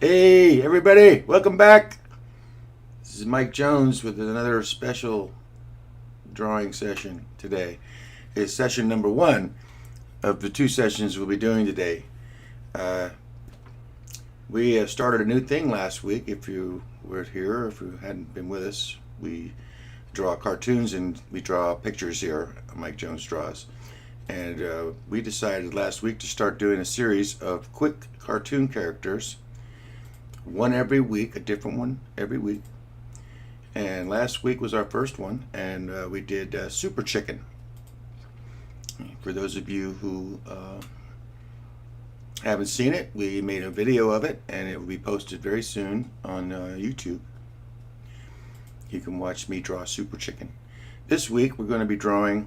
Hey, everybody, welcome back. This is Mike Jones with another special drawing session today. It's session number one of the two sessions we'll be doing today. We started a new thing last week. If you were here, or if you hadn't been with us, we draw cartoons and we draw pictures here. Mike Jones draws. And we decided last week to start doing a series of quick cartoon characters. One every week, a different one every week. And last week was our first one, and we did Super Chicken. For those of you who haven't seen it, we made a video of it, and it will be posted very soon on YouTube. You can watch me draw Super Chicken. This week we're going to be drawing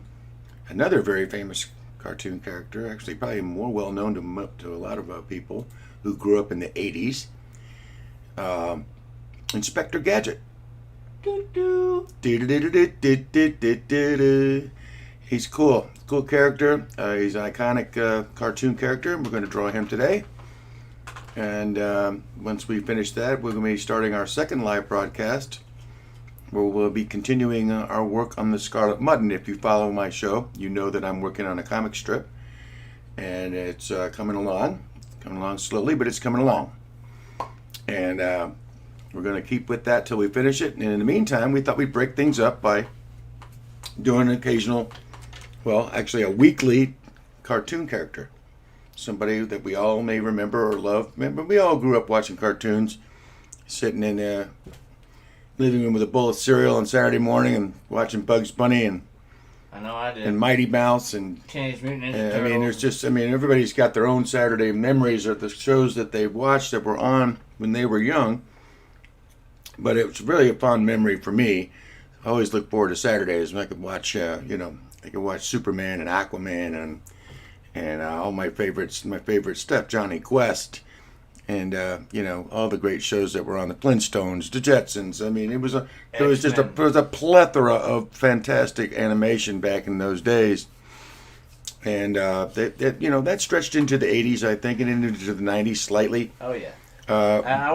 another very famous cartoon character, actually probably more well known to a lot of people who grew up in the 80s. Inspector Gadget. He's cool character. He's an iconic cartoon character. We're going to draw him today. And once we finish that, we're going to be starting our second live broadcast, where we'll be continuing our work on the Scarlet Mutton. If you follow my show, you know that I'm working on a comic strip, and it's coming along slowly, but it's coming along. And we're going to keep with that till we finish it. And in the meantime, we thought we'd break things up by doing an occasional, well, actually a weekly cartoon character. Somebody that we all may remember or love. Remember, we all grew up watching cartoons, sitting in a living room with a bowl of cereal on Saturday morning and watching Bugs Bunny and I know I did. And Mighty Mouse and Teenage Mutant Ninja Turtles. I mean, there's just, everybody's got their own Saturday memories of the shows that they watched that were on when they were young. But it was really a fond memory for me. I always look forward to Saturdays when I could watch, I could watch Superman and Aquaman and all my favorite stuff, Johnny Quest, and all the great shows that were on, the Flintstones, the Jetsons. I mean, it was a plethora of fantastic animation back in those days, and that stretched into the 80s, I think, and into the 90s slightly. Oh yeah. I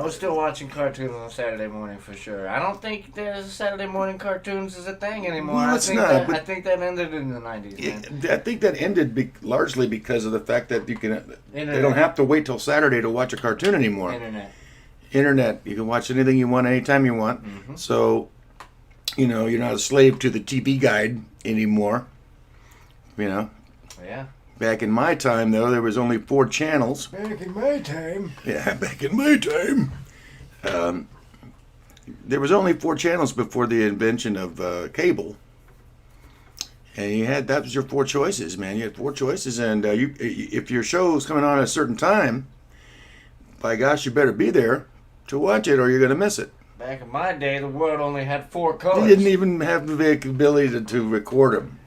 was still watching cartoons on Saturday morning for sure. I don't think there's Saturday morning cartoons is a thing anymore. No, I think that ended in the 90s. Man. I think that ended largely because of the fact that they don't have to wait till Saturday to watch a cartoon anymore. Internet. You can watch anything you want anytime you want. Mm-hmm. So, you're not a slave to the TV guide anymore. Yeah. Back in my time, though, there was only 4 channels. Back in my time. Yeah, back in my time. There was only 4 channels before the invention of cable. And that was your 4 choices, man. You had 4 choices, and if your show was coming on at a certain time, by gosh, you better be there to watch it or you're going to miss it. Back in my day, the world only had 4 colors. They didn't even have the ability to record them.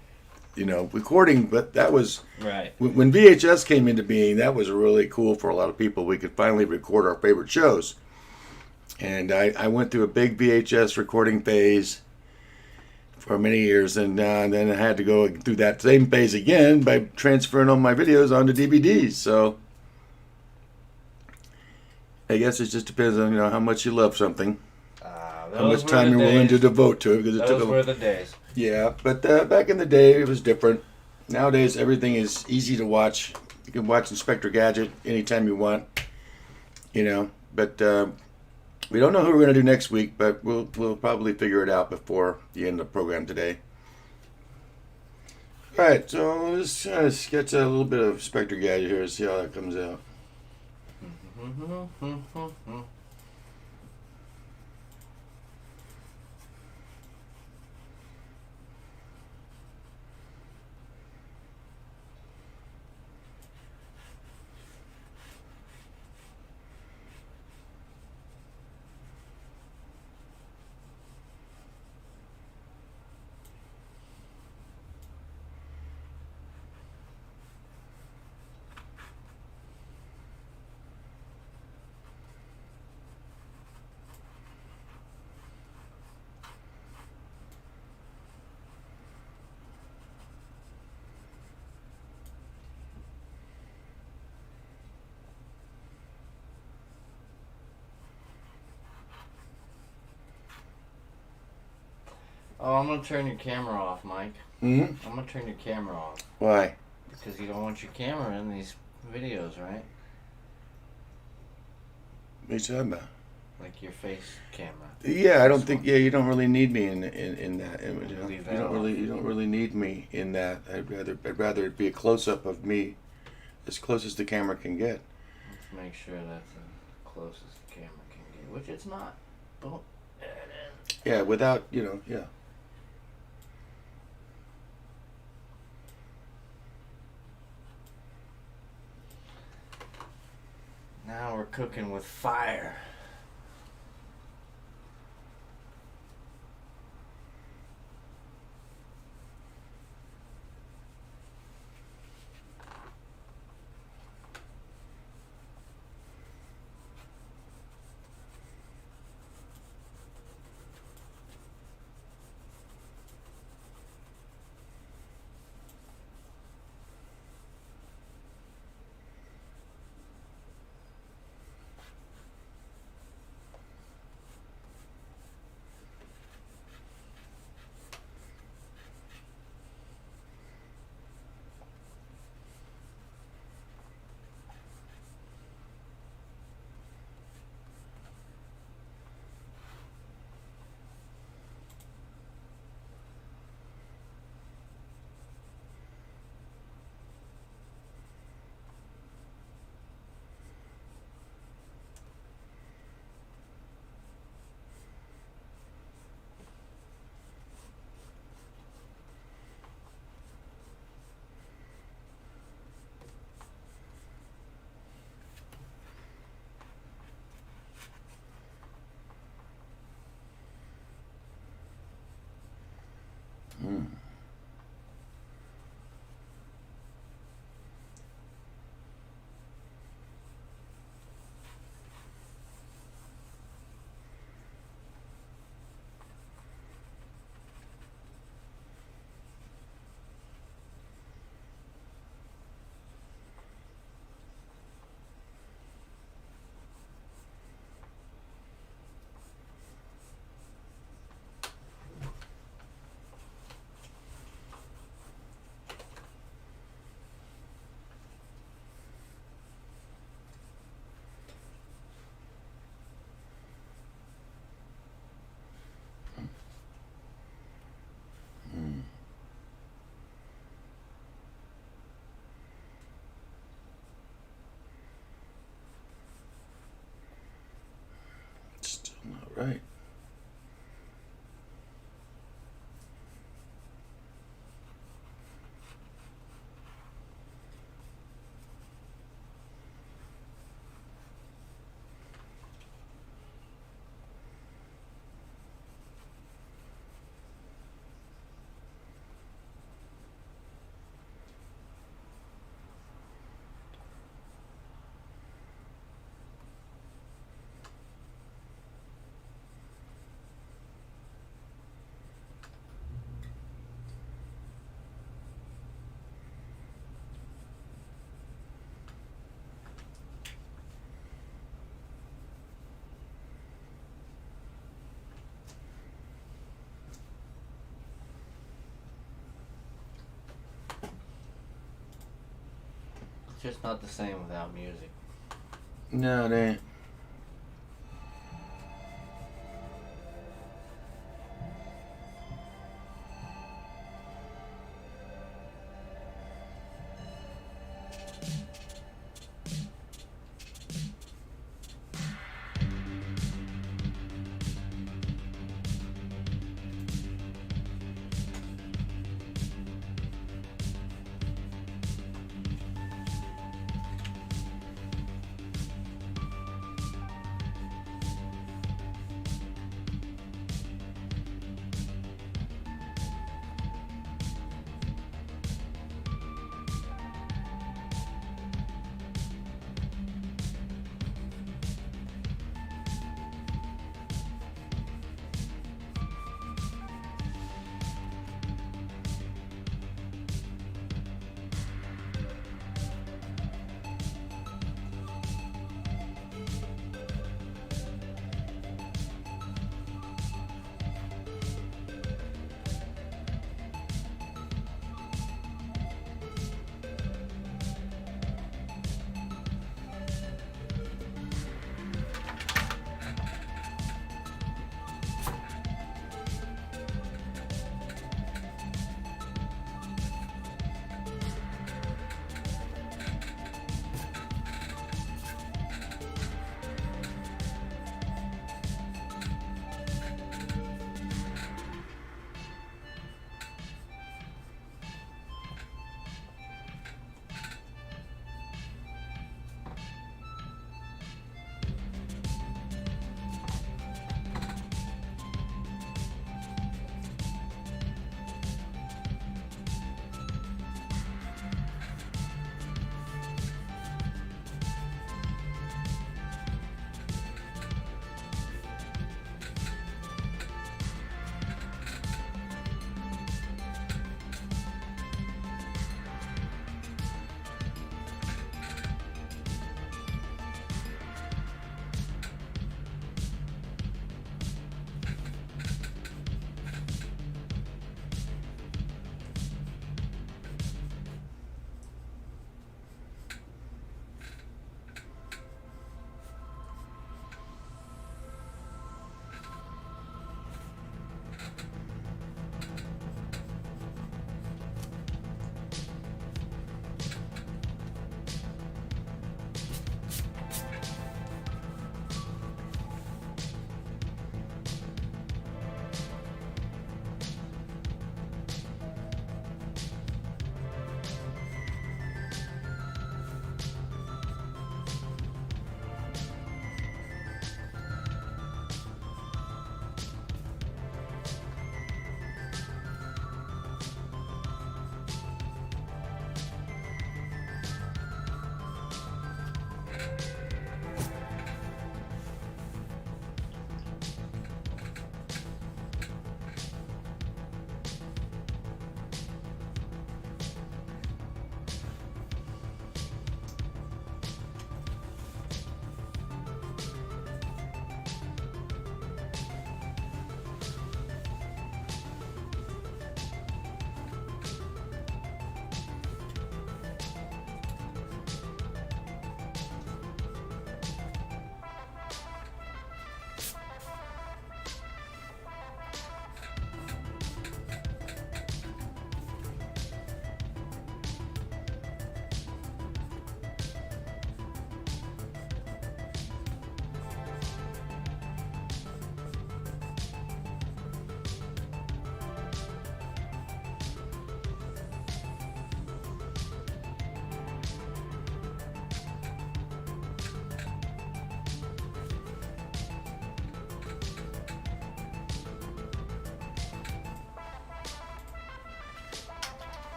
Recording, but that was right when VHS came into being. That was really cool for a lot of people. We could finally record our favorite shows, and I went through a big VHS recording phase for many years, and then I had to go through that same phase again by transferring all my videos onto DVDs. So I guess it just depends on how much you love something, how much time you're willing to devote to it. Because those were the days. Yeah, but back in the day, it was different. Nowadays, everything is easy to watch. You can watch Inspector Gadget anytime you want, But we don't know who we're going to do next week, but we'll probably figure it out before the end of the program today. All right, so let's sketch a little bit of Inspector Gadget here and see how that comes out. Oh, I'm gonna turn your camera off, Mike. Hmm? I'm gonna turn your camera off. Why? Because you don't want your camera in these videos, right? What are you talking about? Like your face camera. Yeah, I don't This think. one. Yeah, you don't really need me in that image. You, know? Leave You that don't really off. you don't really need me in that. I'd rather it be a close up of me, as close as the camera can get. Let's make sure that's as close as the camera can get, which it's not. Boom. There it is. Yeah, without yeah. Now we're cooking with fire. Hmm. Hmm. Still not right. It's just not the same without music. No, it ain't.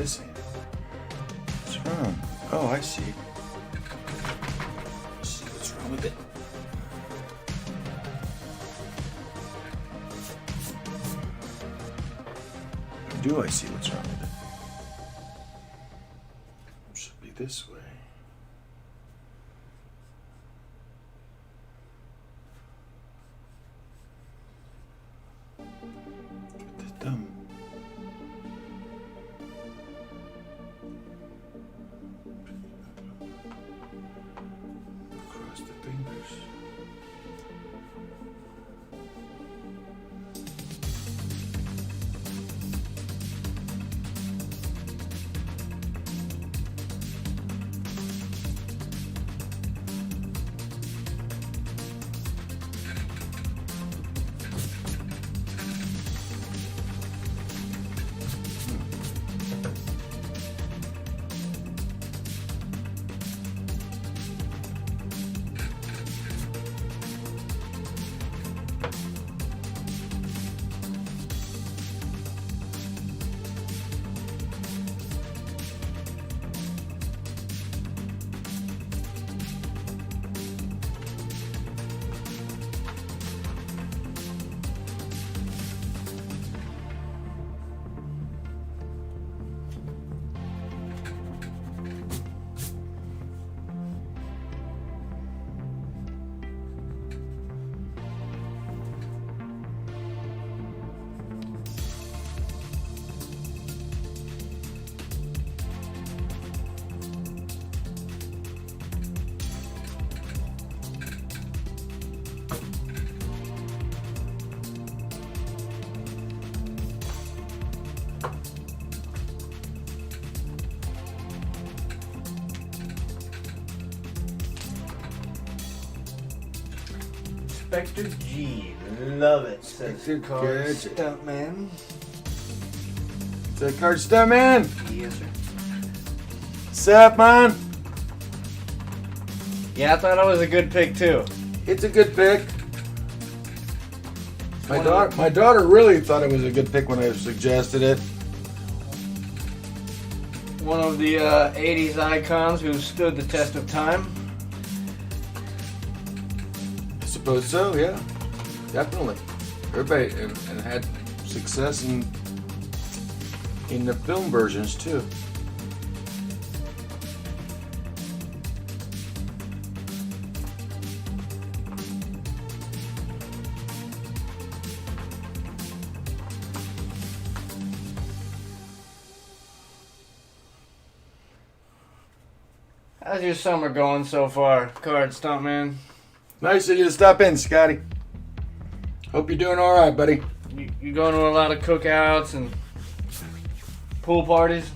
this hand. What's wrong? Oh, I see. Let's see what's wrong with it. Do I see what's wrong with it? It should be this way. Get the thumb. Cross the fingers. Inspector G, love it. Says Inspector Card Gadget. Stuntman. Is that card stuff, man? Yes, sir. What's up, man? Yeah, I thought it was a good pick too. It's a good pick. One of My daughter really thought it was a good pick when I suggested it. One of the 80s icons who stood the test of time. I suppose so, yeah. Definitely. Everybody and had success in the film versions too. How's your summer going so far, Card Stuntman? Nice of you to stop in, Scotty. Hope you're doing all right, buddy. You going to a lot of cookouts and pool parties?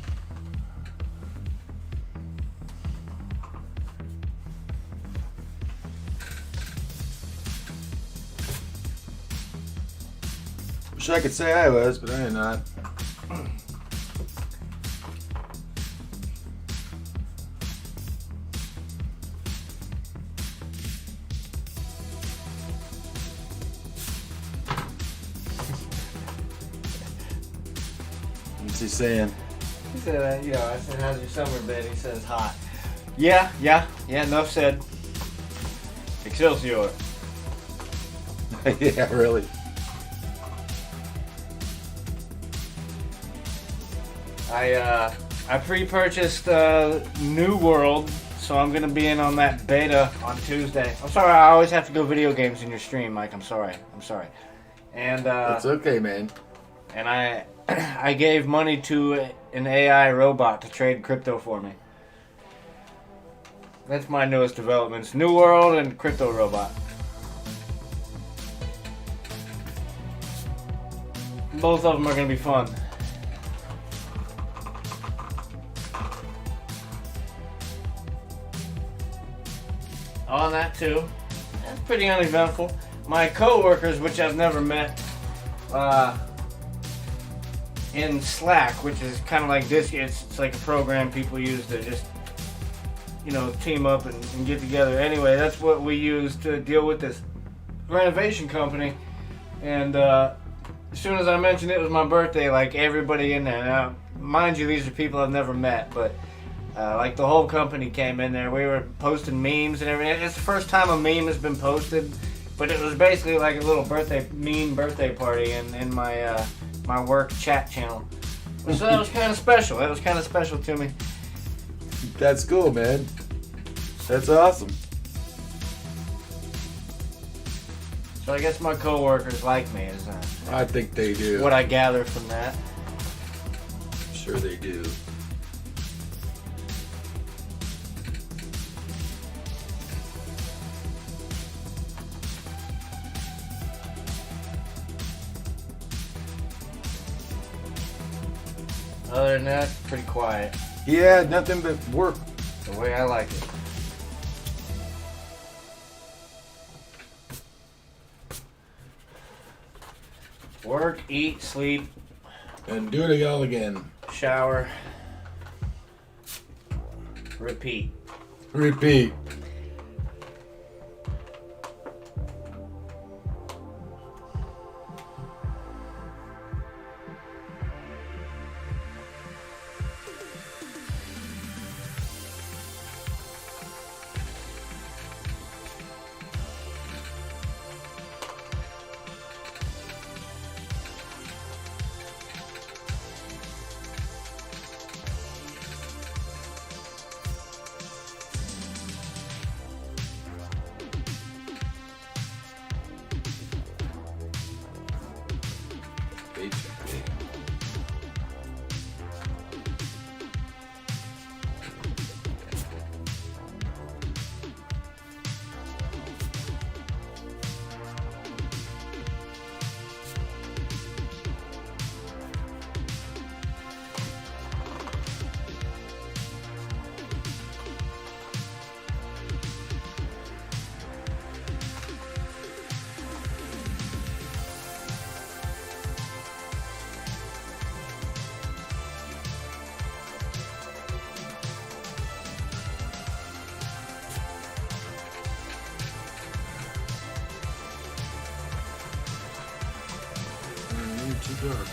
Wish I could say I was, but I am not. What's he saying? He said, I said, how's your summer been? He says, hot. Yeah, enough said. Excelsior. Yeah, really. I pre-purchased New World, so I'm gonna be in on that beta on Tuesday. I'm sorry, I always have to go video games in your stream, Mike. I'm sorry. And It's okay, man. and I gave money to an AI robot to trade crypto for me. That's my newest developments: New World and crypto robot. Both of them are gonna be fun. On that too. That's pretty uneventful. My co-workers, which I've never met, in Slack, which is kind of like this, it's like a program people use to just, team up and get together. Anyway, that's what we use to deal with this renovation company. And as soon as I mentioned it was my birthday, like everybody in there. Now, mind you, these are people I've never met, but like the whole company came in there. We were posting memes and everything. It's the first time a meme has been posted, but it was basically like a little meme birthday party in my my work chat channel. So that was kind of special. That was kind of special to me. That's cool, man. That's awesome. So I guess my coworkers like me, is I think they do. what I gather from that. Sure they do. Other than that, pretty quiet. Yeah, nothing but work. The way I like it. Work, eat, sleep, And do it all again. shower, repeat. Repeat. Too dark.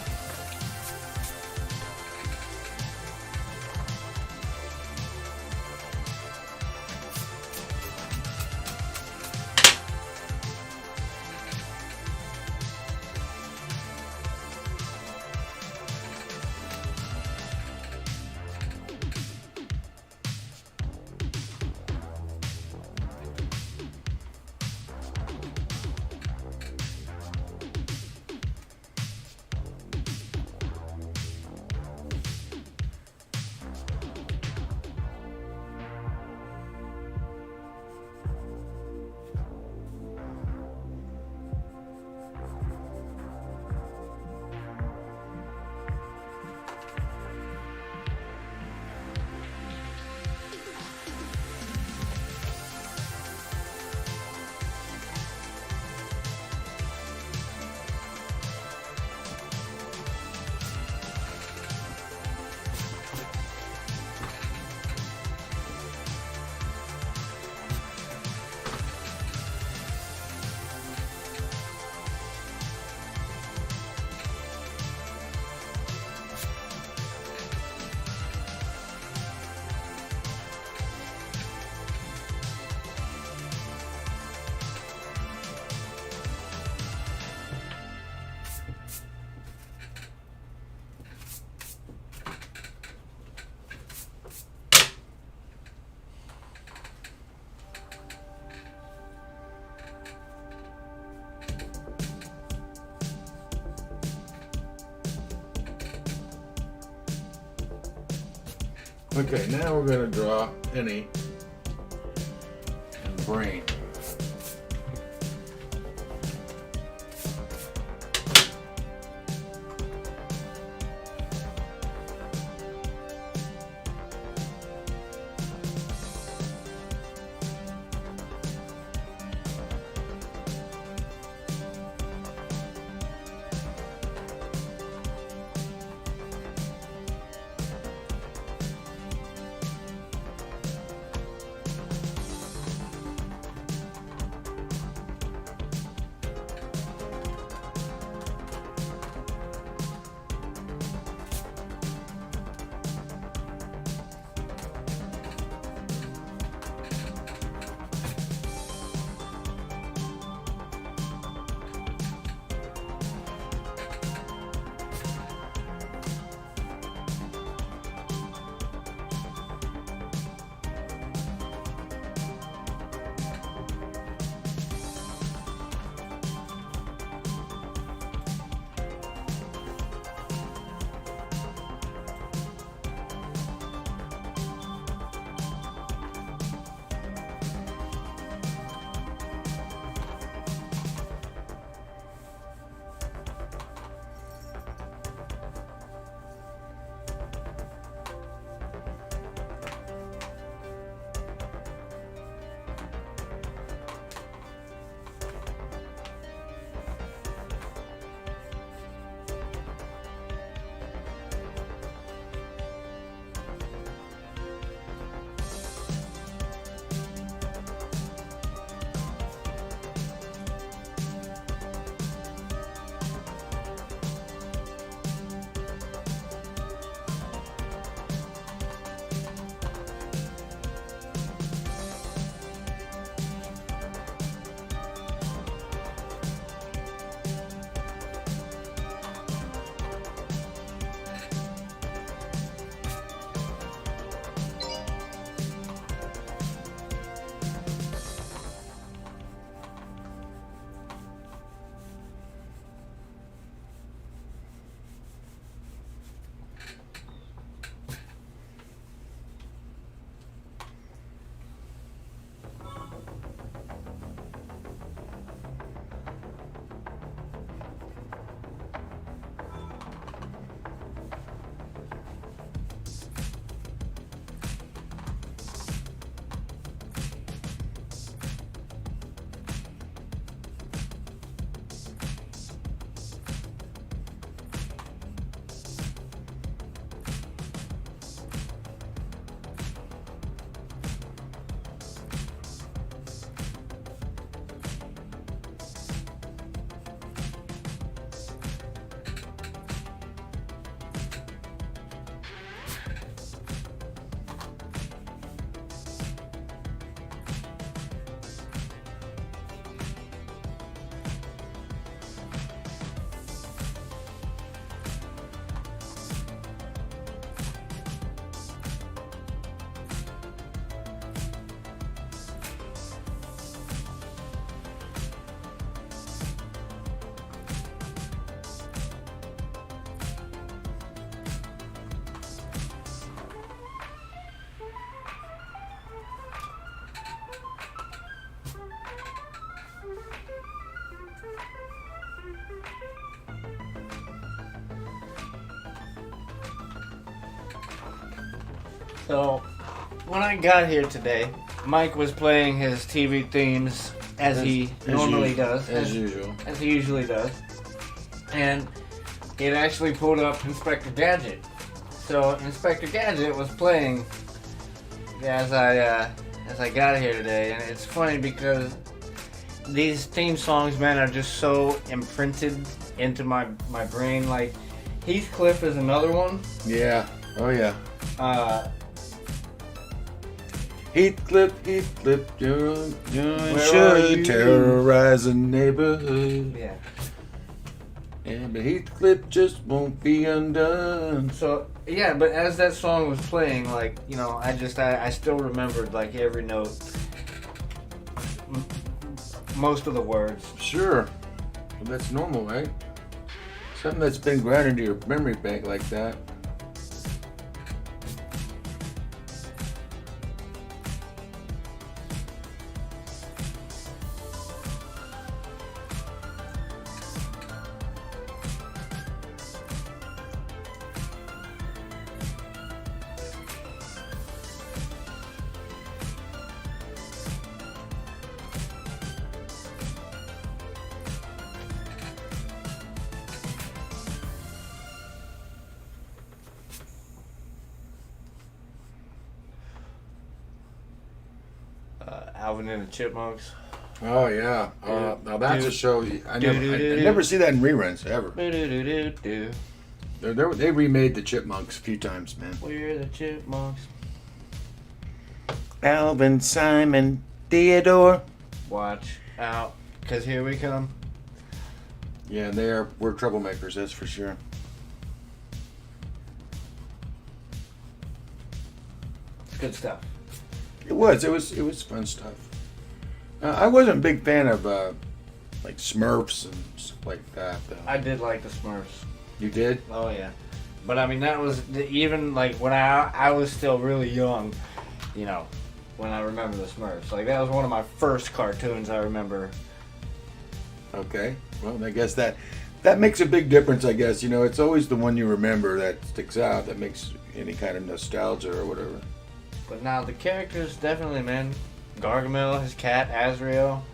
Okay, now we're going to draw Penny and Brain. So, when I got here today, Mike was playing his TV themes as he normally does. As usual. As he usually does. And he had actually pulled up Inspector Gadget. So, Inspector Gadget was playing as I got here today. And it's funny because these theme songs, man, are just so imprinted into my brain. Like, Heathcliff is another one. Yeah. Oh, yeah. Heathcliff, you should terrorize a neighborhood. Yeah. Yeah, but Heathcliff just won't be undone. So, yeah, but as that song was playing, like, you know, I still remembered, like, every note. Most of the words. Sure. Well, that's normal, right? Something that's been ground into your memory bank like that. Alvin and the Chipmunks. Oh, yeah. Now that's a show. I never see that in reruns, ever. They remade the Chipmunks a few times, man. We're the Chipmunks. Alvin, Simon, Theodore. Watch out, because here we come. Yeah, we're troublemakers, that's for sure. It's good stuff. It was fun stuff. I wasn't a big fan of like Smurfs and stuff like that, though. I did like the Smurfs. You did? Oh, yeah. But, I mean, that was even, like, when I was still really young, you know, when I remember the Smurfs. Like, that was one of my first cartoons I remember. Okay. Well, I guess that makes a big difference, I guess. You know, it's always the one you remember that sticks out, that makes any kind of nostalgia or whatever. But now the characters, definitely, man. Gargamel, his cat, Azrael,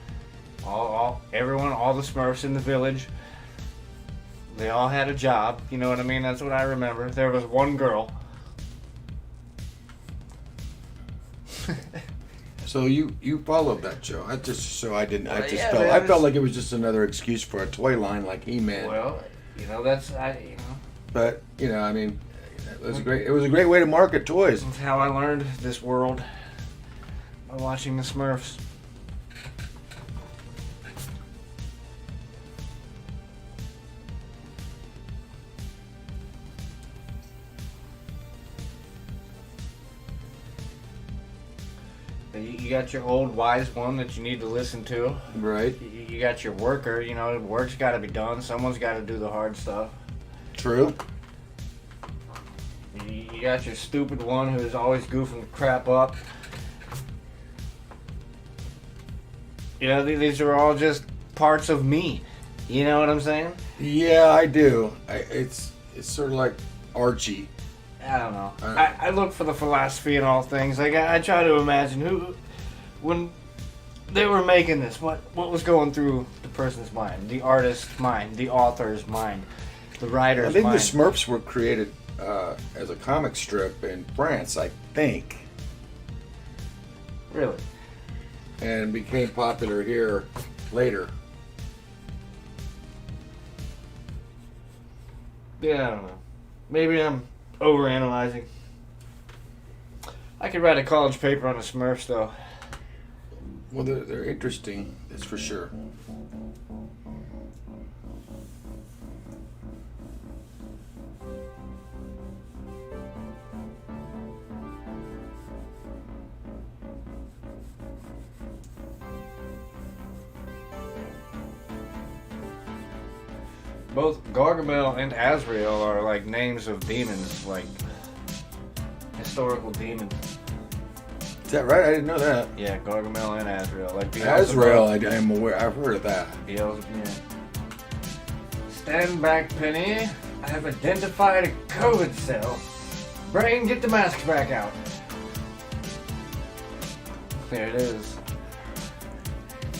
everyone, all the Smurfs in the village. They all had a job, you know what I mean? That's what I remember. There was one girl. So you followed that show. I Yeah, felt like it was just another excuse for a toy line like He-Man. Well, you know, But, you know, I mean, it was a great way to market toys. that's how I learned this world, by watching the Smurfs. You got your old wise one that you need to listen to. Right. You got your worker, you know, work's got to be done. Someone's got to do the hard stuff. True. You got your stupid one who's always goofing crap up. You know, these are all just parts of me. You know what I'm saying? Yeah, I do. It's sort of like Archie. I don't know. I look for the philosophy in all things. Like, I try to imagine when they were making this, what was going through the person's mind, the artist's mind, the author's mind, the writer's mind. I think the Smurfs were created as a comic strip in France, I think. Really? And became popular here later. Yeah, I don't know. Maybe I'm overanalyzing. I could write a college paper on the Smurfs, though. Well, they're interesting, that's for sure. Both Gargamel and Azrael are like names of demons, like historical demons. Is that right? I didn't know that. Yeah, Gargamel and Azrael. Like Azrael, I am aware. I've heard of that. Beelzebub. Yeah. Stand back, Penny. I have identified a COVID cell. Brain, get the mask back out. There it is.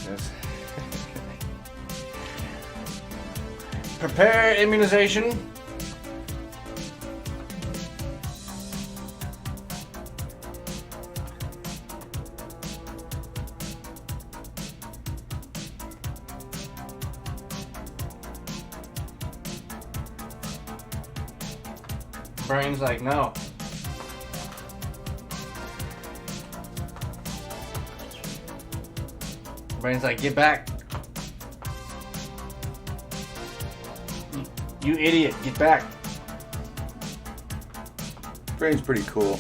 Yes. Prepare immunization. Brain's like, no. Brain's like, get back. You idiot, get back. Brain's pretty cool.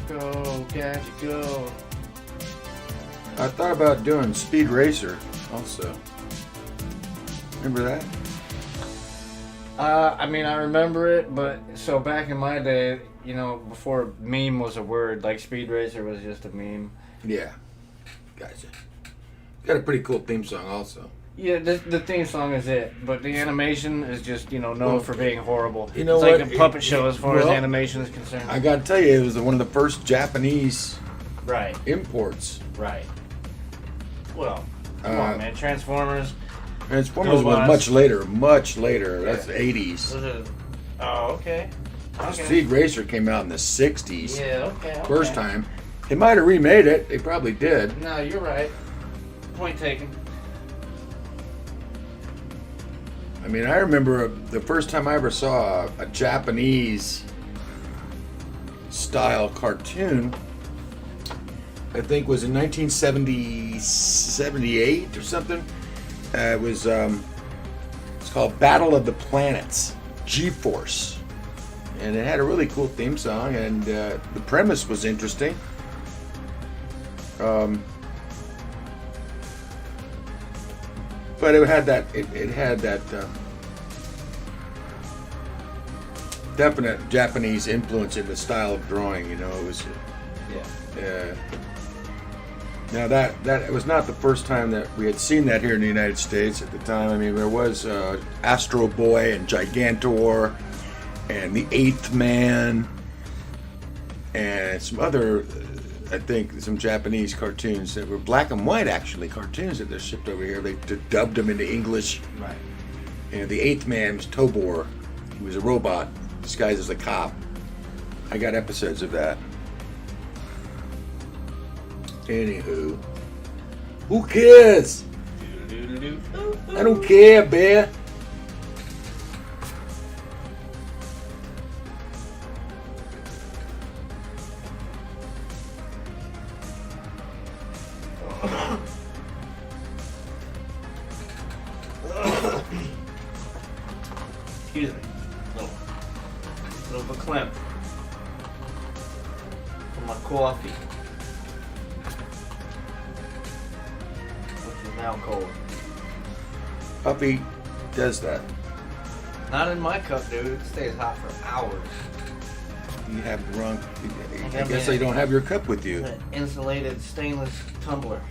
Go, Gadget, go. I thought about doing Speed Racer also. Remember that? I mean, I remember it, but so back in my day, you know, before meme was a word, like Speed Racer was just a meme. Yeah. Gotcha. Got a pretty cool theme song also. Yeah, the theme song is it, but the animation is just, you know, known for being horrible. You know it's what? like a puppet show as far as Well, animation is concerned. I gotta tell you, it was one of the first Japanese Right, imports. right. Well, come on, man. Transformers. Transformers was Robots. much later. That's the 80s. Was it? Oh, okay. Okay. Speed Racer came out in the 60s. Yeah, okay. First time. They might have remade it. They probably did. No, you're right. Point taken. I mean, I remember the first time I ever saw a Japanese style cartoon, I think was in 1978 or something. It's called Battle of the Planets, G-Force. And it had a really cool theme song, and the premise was interesting. But it had that definite Japanese influence in the style of drawing. You know, it was. Yeah. Now that was not the first time that we had seen that here in the United States at the time. I mean, there was Astro Boy and Gigantor, and the Eighth Man, and some other. I think some Japanese cartoons that were black and white, actually, cartoons that they shipped over here. They dubbed them into English. Right. And the Eighth Man was Tobor. He was a robot disguised as a cop. I got episodes of that. Anywho, who cares? I don't care, Bear. Excuse me. Little verklempt for my coffee, which is now cold. Puppy does that. Not in my cup, dude. It stays hot for hours. You have the wrong. I got guess me I don't have your cup with you. An insulated stainless tumbler.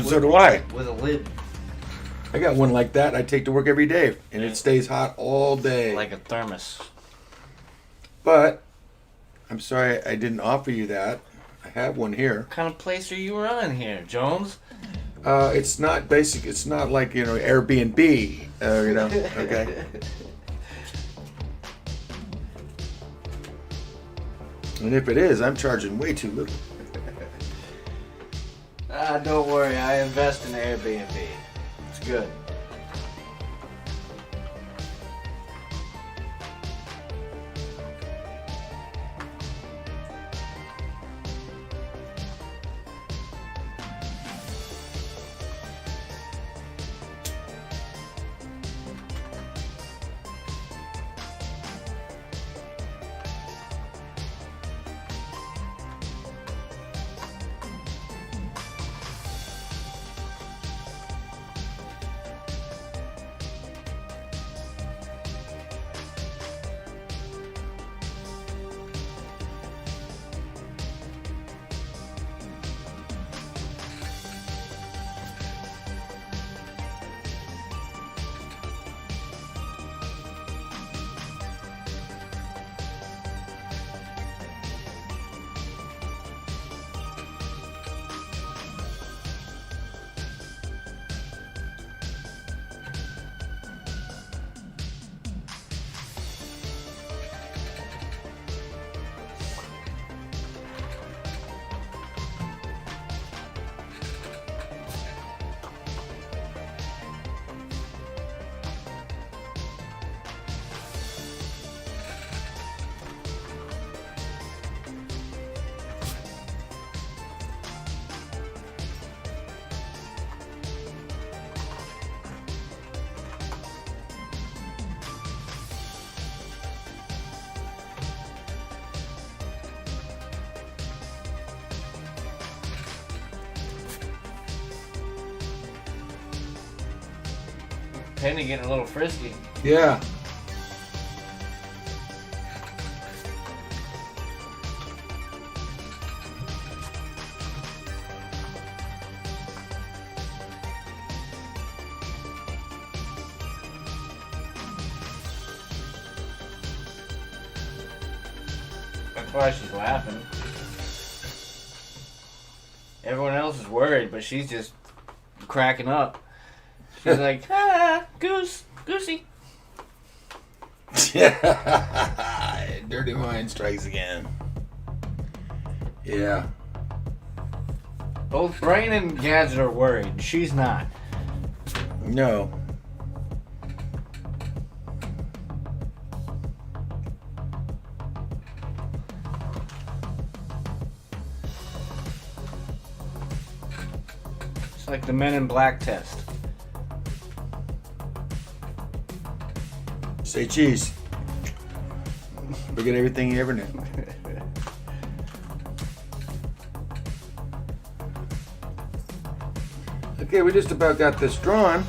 So do I. With a lid. I got one like that I take to work every day, and it stays hot all day. Like a thermos. But I'm sorry I didn't offer you that. I have one here. What kind of place are you running here, Jones? It's not basic. It's not like, you know, Airbnb. You know. Okay. And if it is, I'm charging way too little. Don't worry, I invest in Airbnb. It's Good. Penny getting a little frisky. Yeah. That's why she's laughing. Everyone else is worried, but she's just cracking up. She's like, goosey. Dirty mind strikes again. Yeah. Both Brain and Gadget are worried. She's not. No. It's like the Men in Black test. Say cheese. Forget everything you ever knew. Okay, we just about got this drawn.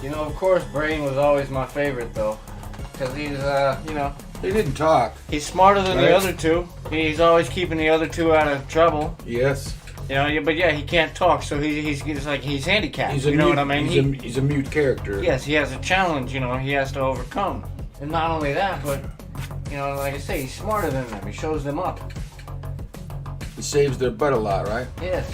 You know, of course, Brain was always my favorite, though. Because he's, He didn't talk. he's smarter than the Right. other two. He's always keeping the other two out of trouble. Yes. You know, but yeah, he can't talk, so he's like, he's handicapped. He's a you know mute, what I mean? He's a mute character. Yes, he has a challenge, you know, he has to overcome. And not only that, but, you know, like I say, he's smarter than them. He shows them up. He saves their butt a lot, right? Yes.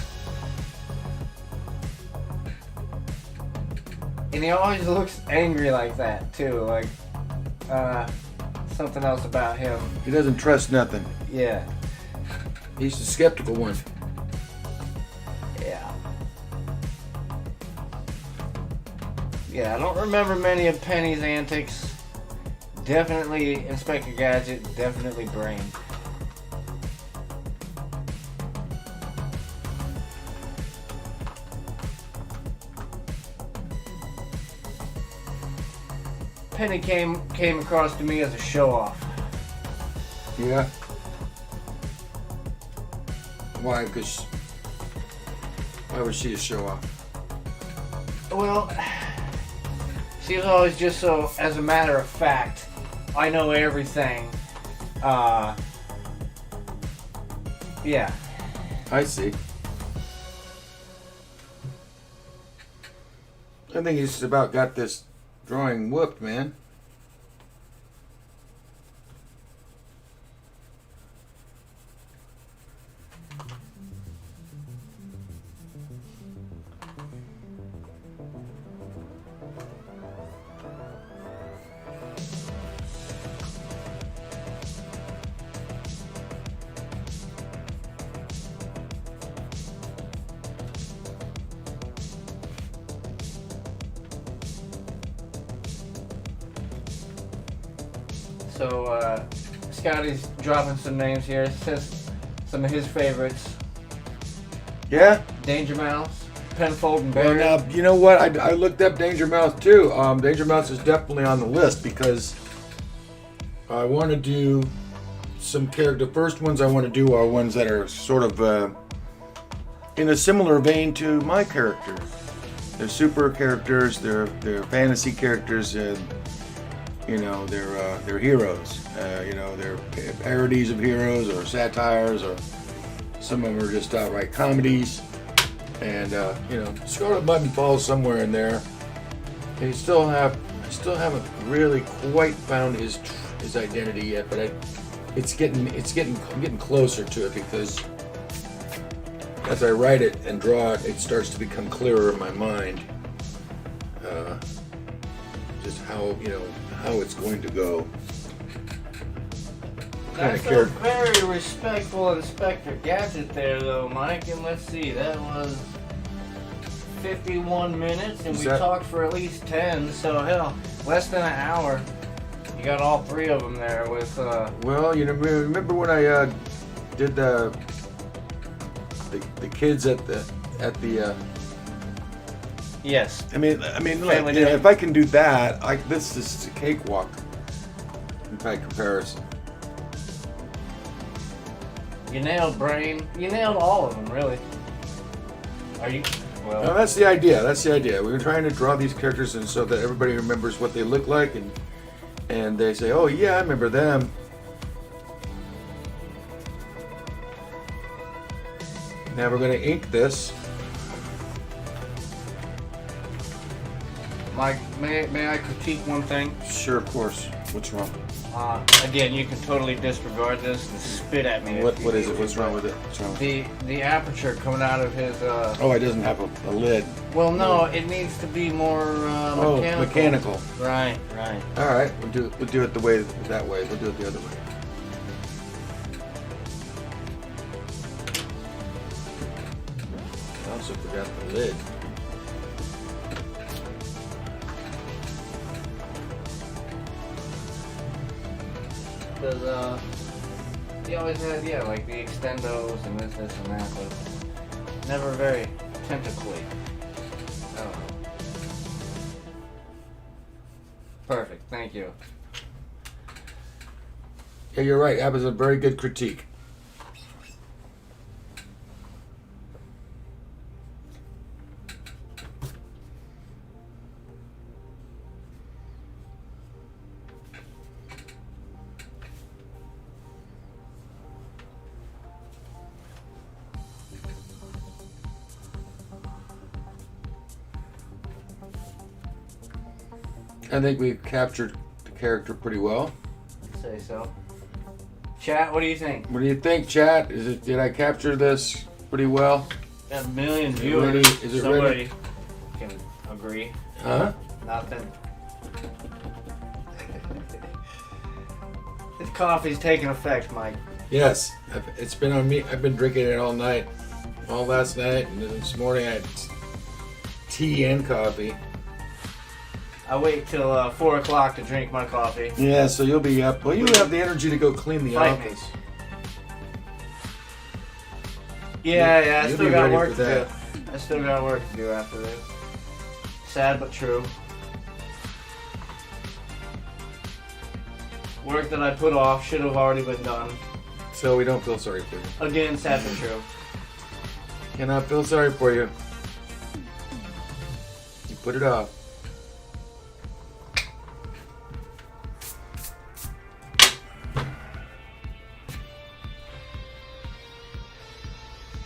And he always looks angry like that, too. Like, something else about him. He doesn't trust nothing. Yeah. He's the skeptical one. Yeah. Yeah, I don't remember many of Penny's antics. Definitely Inspector Gadget, definitely Brain. Penny came across to me as a show-off. Yeah. Why? Because why was she a show off? Well, she was always just so, as a matter of fact, I know everything. Yeah. I see. I think he's about got this drawing whooped, man. So, Scotty's dropping some names here. It says some of his favorites. Yeah? Danger Mouse, Penfold and Well, Barry. now, you know what? I looked up Danger Mouse too. Danger Mouse is definitely on the list because I want to do some character. The first ones I want to do are ones that are sort of in a similar vein to my character. They're super characters. They're fantasy characters, and you know they're heroes. You know they're parodies of heroes or satires, or some of them are just outright comedies. And you know, Scarlet Button falls somewhere in there. And I still haven't really quite found his identity yet, but I'm getting closer to it because as I write it and draw it, it starts to become clearer in my mind. Just how it's going to go. That's a very respectful Inspector Gadget there, though, Mike. And let's see, that was 51 minutes, and we talked for at least 10. So hell, less than an hour. You got all three of them there with. Well, you know, remember when I did the kids at the. Yes. I mean, look, you know, if I can do that, this is a cakewalk by comparison. You nailed Brain. You nailed all of them, really. Are you? Well, no, that's the idea. That's the idea. We were trying to draw these characters and so that everybody remembers what they look like, and they say, "Oh yeah, I remember them." Now we're going to ink this. Mike, may I critique one thing? Sure, of course. What's wrong? Again, you can totally disregard this and spit at me. What is it? What's wrong with it? What's wrong with it? The aperture coming out of his. Oh, it doesn't have a lid. Well, no, it needs to be more mechanical. Oh, mechanical. Right. All right, we'll do it that way. We'll do it the other way. I also forgot the lid. Because he always had like the extendos and this and that, but never very tentacly. I don't know. Perfect, thank you. Yeah, you're right. That was a very good critique. I think we've captured the character pretty well. I'd say so. Chat, what do you think? What do you think, chat? Did I capture this pretty well? Got a million Is it viewers. ready? Is it Somebody ready? can agree. Huh? Nothing. This coffee's taking effect, Mike. Yes, it's been on me. I've been drinking it all night, all last night, and this morning I had tea and coffee. I wait till 4 o'clock to drink my coffee. Yeah, so you'll be up. Well, you have the energy to go clean the Fight me. office. Yeah, I You'll still be got ready work for to that. do. I still got work to do after this. Sad but true. Work that I put off should have already been done. So we don't feel sorry for you. Again, sad but true. Cannot feel sorry for you. You put it off.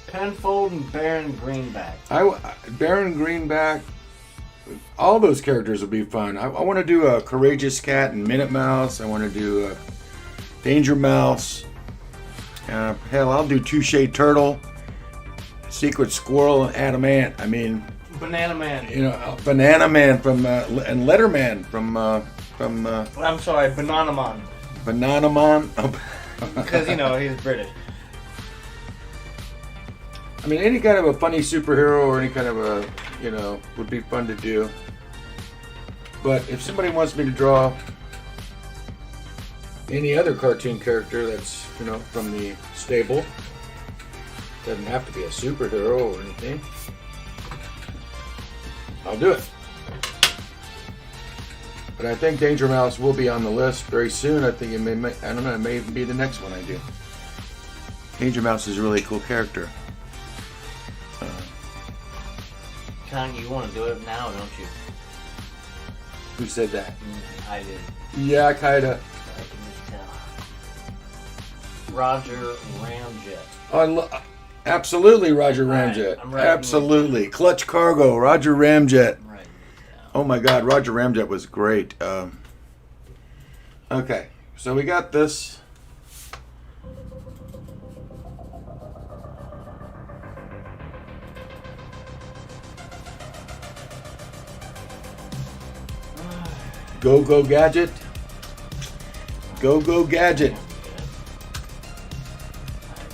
Penfold and Baron Greenback. Baron Greenback, all those characters would be fun. I want to do a Courageous Cat and Minute Mouse. I want to do a Danger Mouse. Hell, I'll do Touche Turtle, Secret Squirrel, and Adamant. I mean, Banana Man. you know, Banana Man from and Letterman from I'm sorry, Banana Man. Banana Man. Because, you know, he's British. I mean, any kind of a funny superhero or any kind of a, would be fun to do. But if somebody wants me to draw any other cartoon character that's, from the stable, doesn't have to be a superhero or anything, I'll do it. But I think Danger Mouse will be on the list very soon. I think it may be the next one I do. Danger Mouse is a really cool character. Con, you want to do it now, don't you? Who said that? I did. Yeah, kinda. I can just tell. Roger Ramjet. Absolutely, Roger Right, Ramjet. I'm writing Absolutely. Clutch Cargo, Roger Ramjet. I'm writing this down. Oh my God, Roger Ramjet was great. Okay, so we got this. Go Gadget. Go Gadget.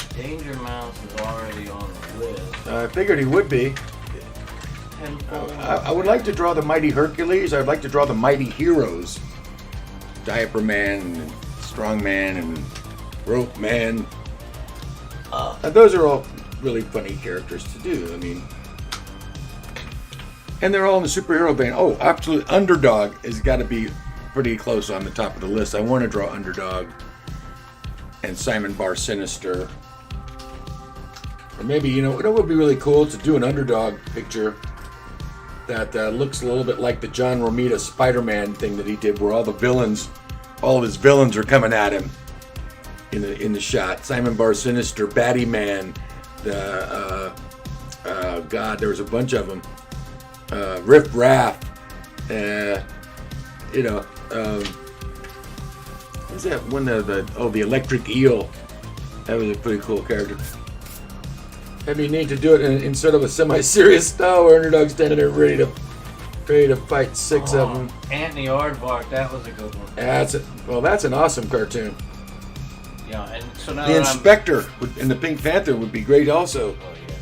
Danger Mouse is already on the list. I figured he would be. Penfold. I would like to draw the Mighty Hercules. I'd like to draw the Mighty Heroes. Diaper Man, and Strong Man, and Rope Man. Those are all really funny characters to do. I mean, and they're all in the superhero vein. Oh, absolutely. Underdog has got to be pretty close on the top of the list. I want to draw Underdog and Simon Bar Sinister. Or maybe, it would be really cool to do an Underdog picture that looks a little bit like the John Romita Spider-Man thing that he did, where all of his villains are coming at him in the shot. Simon Bar Sinister, Batty Man, there was a bunch of them. Riff Raff, what's that one? The Electric Eel. That was a pretty cool character. That'd be neat to do it in sort of a semi-serious style where Underdog's standing there ready to fight six of them. Anthony Aardvark, that was a good one. That's an awesome cartoon. Yeah, and so now The Inspector and the Pink Panther would be great also. Oh yeah.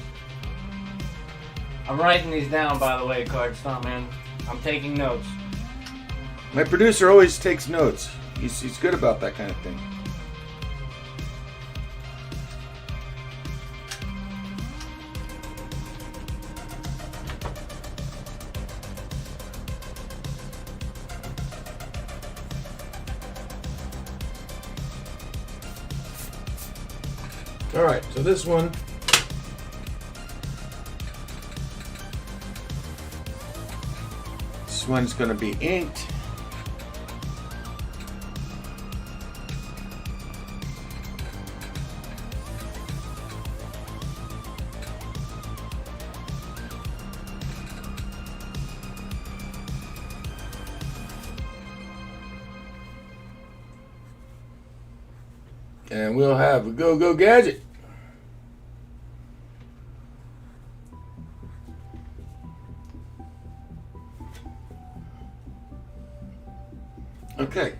I'm writing these down, by the way, Card Stomp Man. I'm taking notes. My producer always takes notes. He's good about that kind of thing. All right, so this one. This one's going to be inked. And we'll have a Go Gadget. Okay.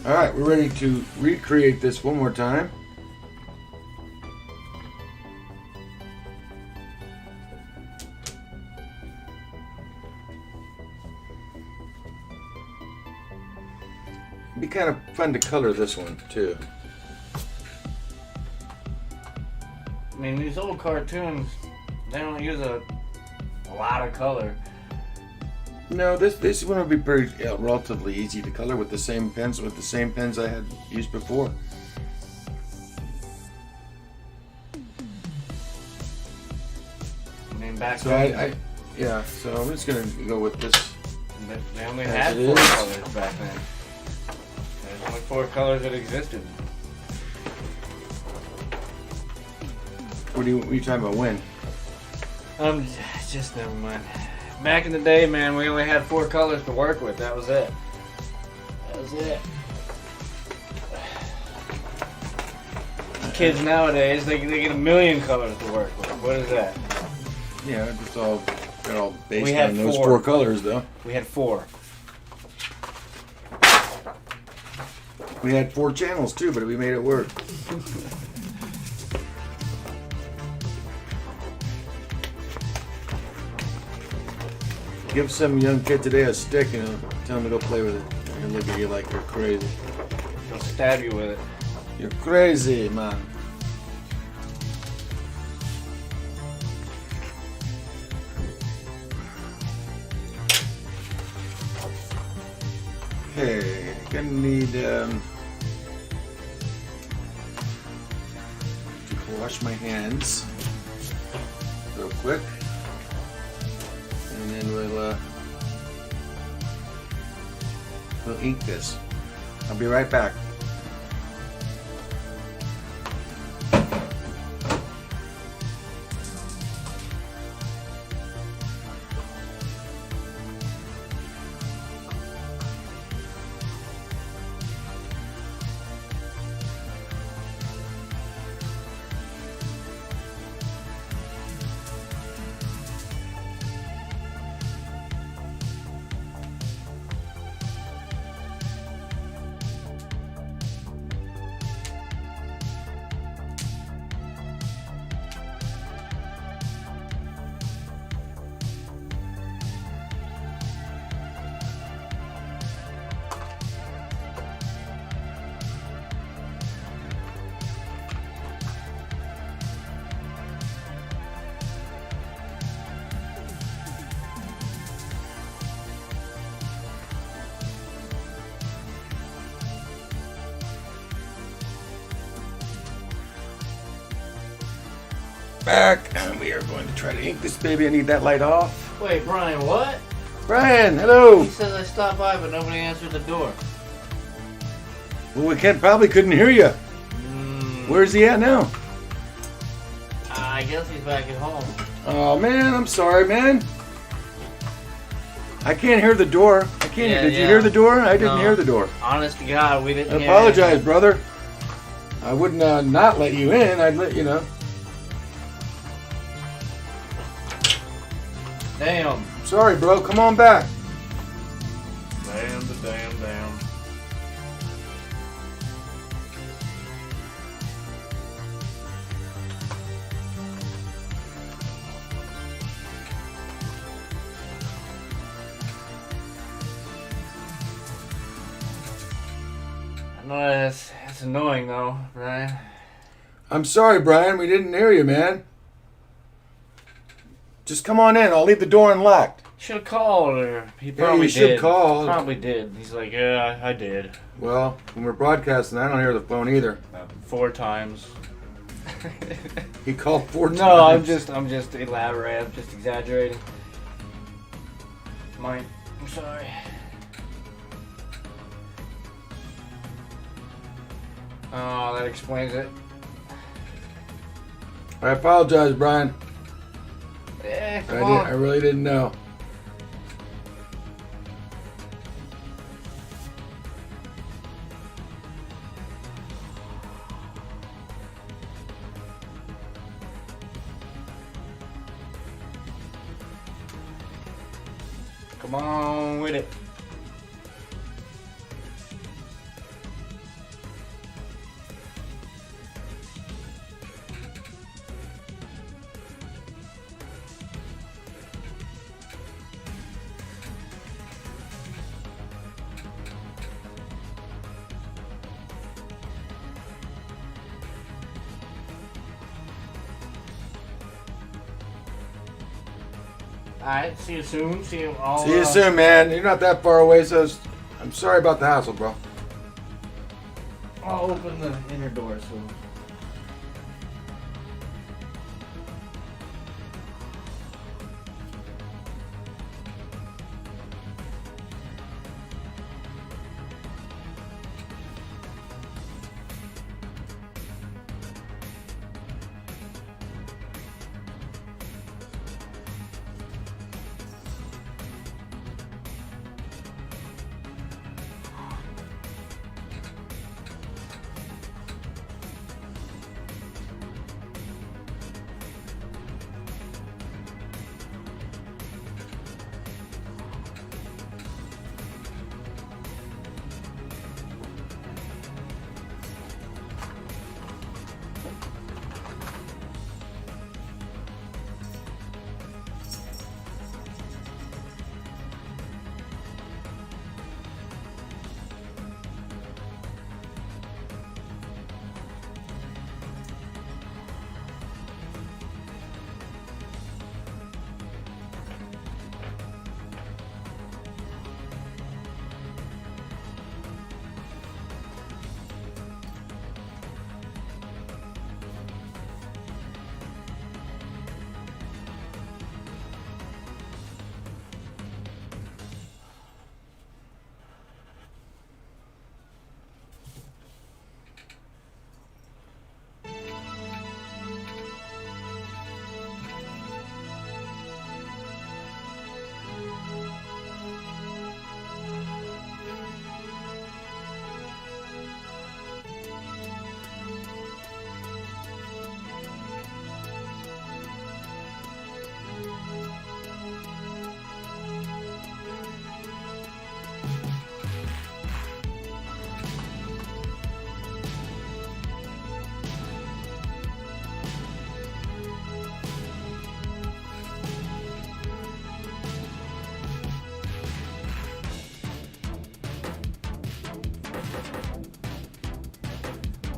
All right, we're ready to recreate this one more time. It'd be kind of fun to color this one too. I mean, these old cartoons, they don't use a lot of color. No, this one would be pretty relatively easy to color with the same pens I had used before. I mean, back So then, so I'm just gonna go with this. they only as had it 4 is. colors back then. There's only 4 colors that existed. What are you talking about? When? Just never mind. Back in the day, man, we only had 4 colors to work with. That was it. That was it. Kids nowadays, they get a million colors to work with. What is that? Yeah, it's all based We had on those 4. 4 colors, though. We had 4. We had 4 channels too, but we made it work. Give some young kid today a stick and tell him to go play with it. And look at you like you're crazy. They'll stab you with it. You're crazy, man. Okay, gonna need to wash my hands real quick, and then we'll ink this. I'll be right back. Back, and we are going to try to ink this baby. I need that light off. Wait, Brian, what? Brian, hello. He says I stopped by, but nobody answered the door. Well, we probably couldn't hear you. Where's he at now? I guess he's back at home. Oh man, I'm sorry, man. I can't hear the door. I can't. Yeah, Did you yeah. hear the door? I didn't No. hear the door. Honest to God, we didn't I hear apologize, anything. brother. I wouldn't not let you in. I'd let you know. Damn. Sorry, bro. Come on back. Damn. I know that's annoying though, Brian. I'm sorry, Brian. We didn't hear you, man. Just come on in. I'll leave the door unlocked. Should have called her. He Yeah, probably you should did. call. Probably did. He's like, yeah, I did. Well, when we're broadcasting, I don't hear the phone either. 4 times. He called 4 times. No, I'm just elaborating. I'm just exaggerating. I'm sorry. Oh, that explains it. I apologize, Brian. Yeah, I come on. really didn't know. Come on with it. Alright, see you soon. See you all. See you soon, man. You're not that far away, so I'm sorry about the hassle, bro. I'll open the inner door soon.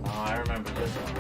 Oh, I remember this one.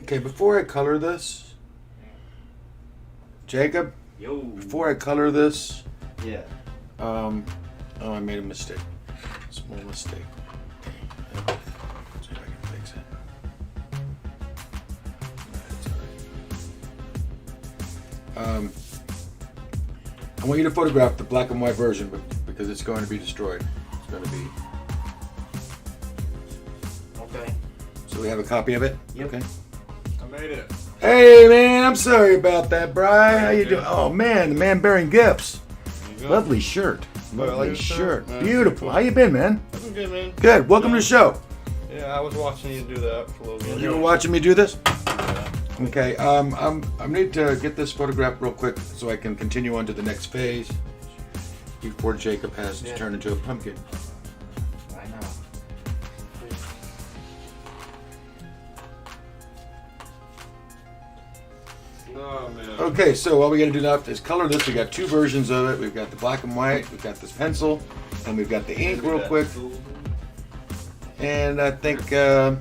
Okay, before I color this, Jacob, Yo. before I color this, Yeah. oh, I made a mistake. Small mistake. Let's see if I can fix it. It's all right. I want you to photograph the black and white version because it's going to be destroyed. It's going to be. Okay. So we have a copy of it? Yep. Okay. I made it. Hey, man, I'm sorry about that, Bri. How you doing? Oh, man, the man bearing gifts. Lovely. Lovely shirt. Oh, I like Lovely your shirt. shirt, man. Beautiful. How you been, man? I'm good, man. Good. Welcome to the show. Yeah, I was watching you do that for a little bit. You were watching me do this? Yeah. Okay. I need to get this photograph real quick so I can continue on to the next phase before Jacob has to turn into a pumpkin. I know. Oh, man. Okay, so all we got to do now is color this. We got two versions of it. We've got the black and white. We've got this pencil, and we've got the ink real quick. And I think I've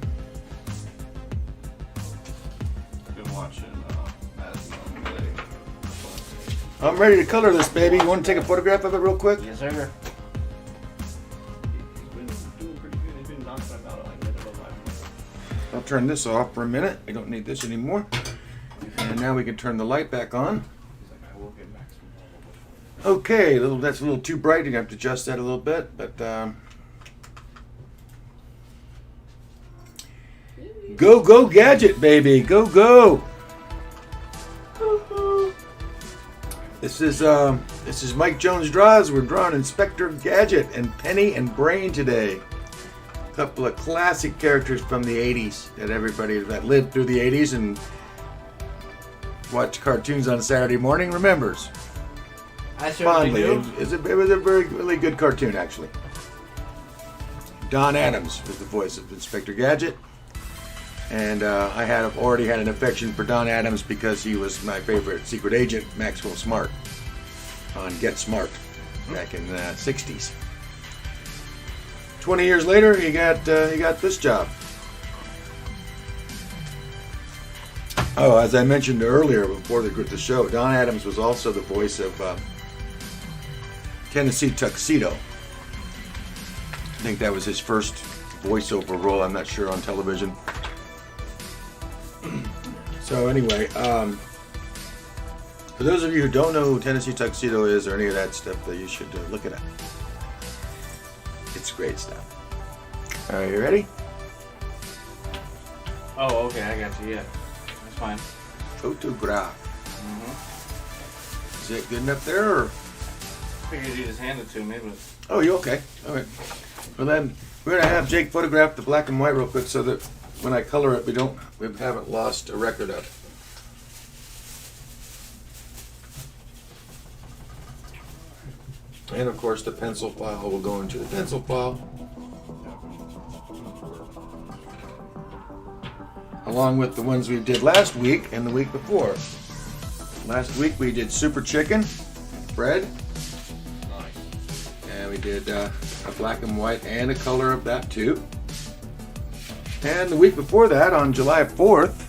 been watching today. I'm ready to color this, baby. You want to take a photograph of it real quick? Yes, sir. He's been doing pretty good. He's been knocking them out like middle of life. I'll turn this off for a minute. We don't need this anymore. And now we can turn the light back on. He's like, I will get maximum level before. Okay, that's a little too bright. You have to adjust that a little bit, but go Gadget, baby, go. This is Mike Jones Draws. We're drawing Inspector Gadget and Penny and Brain today. A couple of classic characters from the '80s that everybody that lived through the '80s and watched cartoons on Saturday morning remembers I certainly fondly. do. It was a very really good cartoon, actually. Don Adams was the voice of Inspector Gadget. And I already had an affection for Don Adams because he was my favorite secret agent, Maxwell Smart, on Get Smart back in the '60s. 20 years later, he got this job. Oh, as I mentioned earlier before the show, Don Adams was also the voice of Tennessee Tuxedo. I think that was his first voiceover role. I'm not sure on television. So anyway, for those of you who don't know who Tennessee Tuxedo is or any of that stuff, that you should look it up. It's great stuff. All right, you ready? Oh, okay, I got you. Yeah, that's fine. Photograph. Mm-hmm. Is it good enough there? Or? Figured you just handed it to me, but Oh, you okay? All right. Well then, we're gonna have Jake photograph the black and white real quick so that when I color it, we haven't lost a record of it. And of course, the pencil file will go into the pencil file, along with the ones we did last week and the week before. Last week we did Super Chicken, bread, and we did a black and white and a color of that too. And the week before that, on July 4th,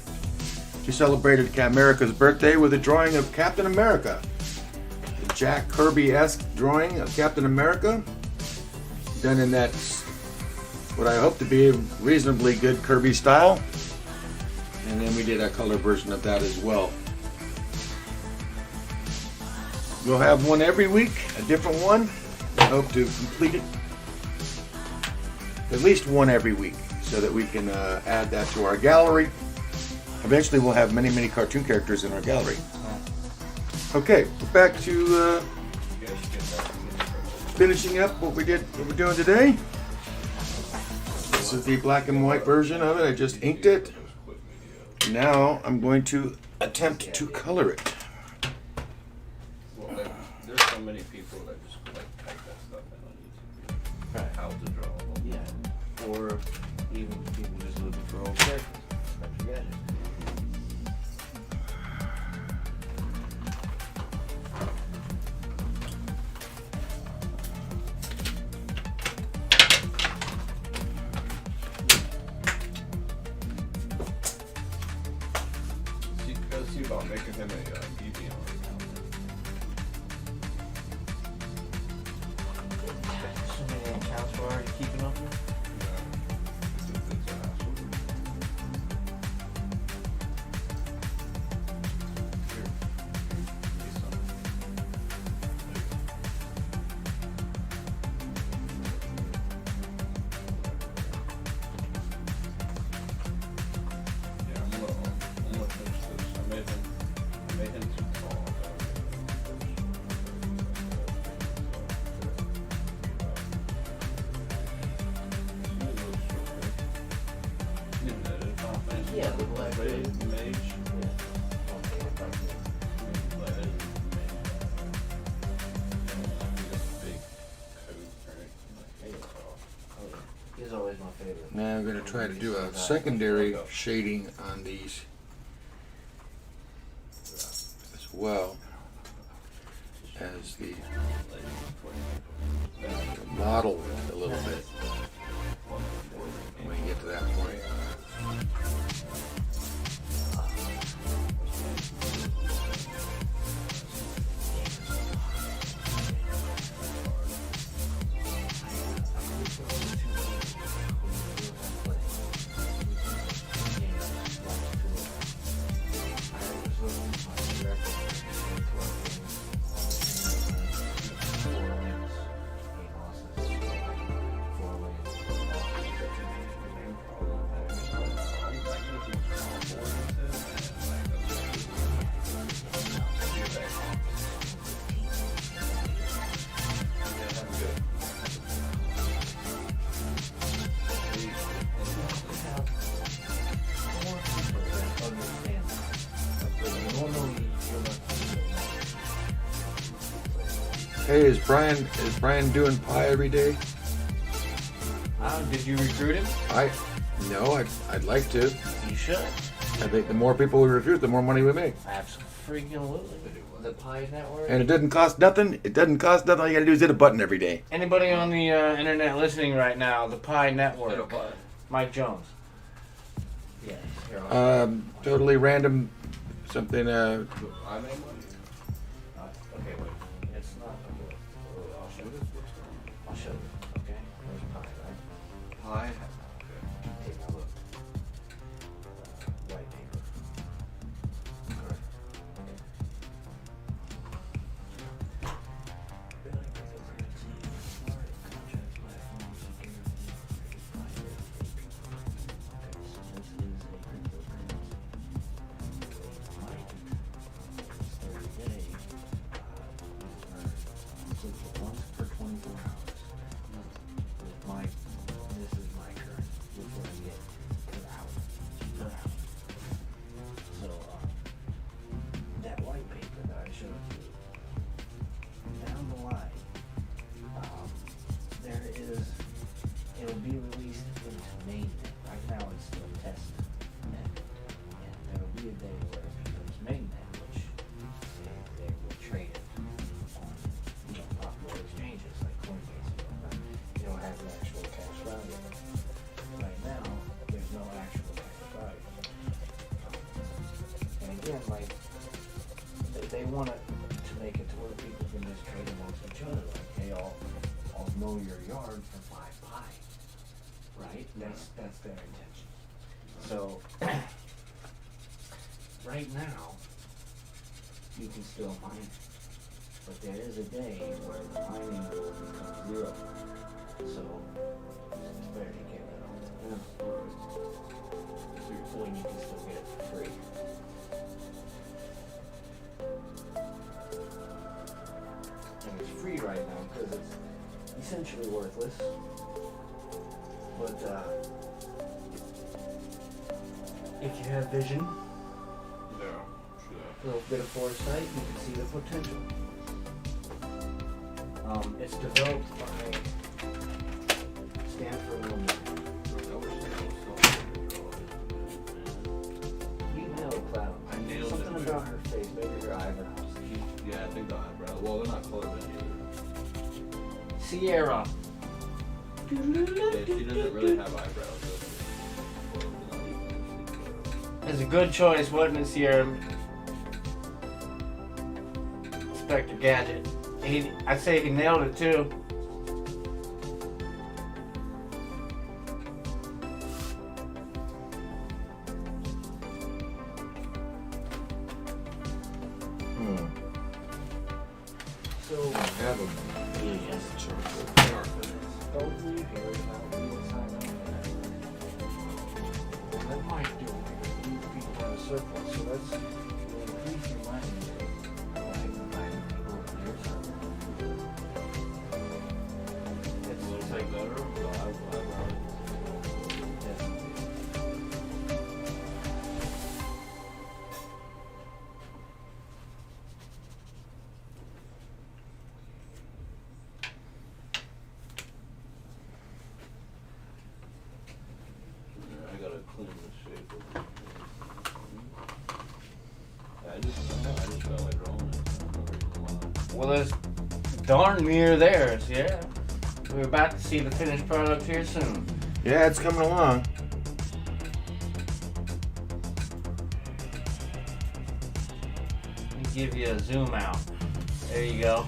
we celebrated America's birthday with a drawing of Captain America. The Jack Kirby-esque drawing of Captain America, done in that, what I hope to be a reasonably good Kirby style. And then we did a color version of that as well. We'll have one every week, a different one. I hope to complete it. At least one every week, so that we can add that to our gallery. Eventually we'll have many, many cartoon characters in our gallery. Okay, we're back to finishing up what we're doing today. This is the black and white version of it. I just inked it. Now I'm going to attempt to color it. Well, there's so many people that just like type that stuff in on YouTube. How to draw. yeah. Or even people just looking for old characters. Inspector Gadget. about making him a DB on So many accounts we're already keeping up with. Yeah, the black dude. Mage. He's always my favorite. Now I'm going to try to do a secondary shading on these as well as the model a little bit when we get to that point. Hey, is Brian doing pie every day? Did you recruit him? No, I'd like to. You should. I think the more people we recruit, the more money we make. Absolutely. The Pie Network. And it doesn't cost nothing. It doesn't cost nothing. All you gotta do is hit a button every day. Anybody on the internet listening right now, the Pie Network. Mike Jones. Yes. Totally random something. I made money. Okay, wait. It's not a book. I'll show you. I'll show you. Okay? There's Pie, right? Pie. Take a look. White paper. Correct. It'll be released into mainnet. Right now it's still test net. And there'll be a day where it becomes mainnet, which they will trade it on popular exchanges like Coinbase and whatnot. It'll have an actual cash value. Right now, there's no actual cash value. And again, like they want it to make it to where people can just trade amongst each other. Like they all know your yard for 5 pi. Right? That's their intention. So right now you can still mine it. But there is a day where the mining will become 0. So it's better to get that on the when you can still get it for free. And it's free right now because it's essentially worthless. But if you have vision, a little bit of foresight, you can see the potential. It's developed by Stanford woman. You nailed Cloud. I nailed it. Something about her face, maybe her eyebrows. Yeah, I think the eyebrow. Well, they're not closed either. Sierra. Yeah, she doesn't really have eyebrows. It's a good choice, wasn't it, Sierra? Inspector Gadget. I'd say he nailed it too. So, Have them. don't leave here without legal sign up for that. Well, that might do it, because leave people in a circle, so let's increase your mining rate by inviting people to your circle. We'll take that or I've already. I gotta clean this shape up. I just felt like drawing it. Well, it's darn near theirs, yeah. We're about to see the finished product here soon. Yeah, it's coming along. Let me give you a zoom out. There you go.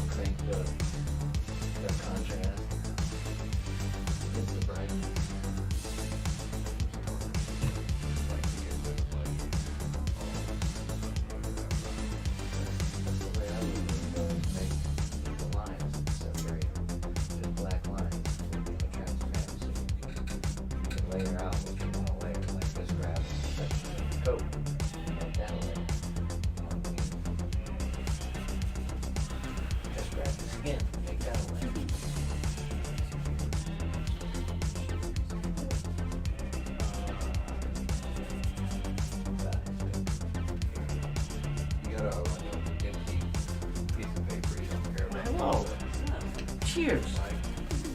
Crank the contrast. Get the brightness. That's the way I would do it, make the lines separate. Just black lines would be the transparency. You can layer out what you want to layer, like this gravel, section of the coat, make that a layer. You know what I mean? Just grab the skin, make that a layer. You got a empty piece of paper you don't care about. Hello. Cheers.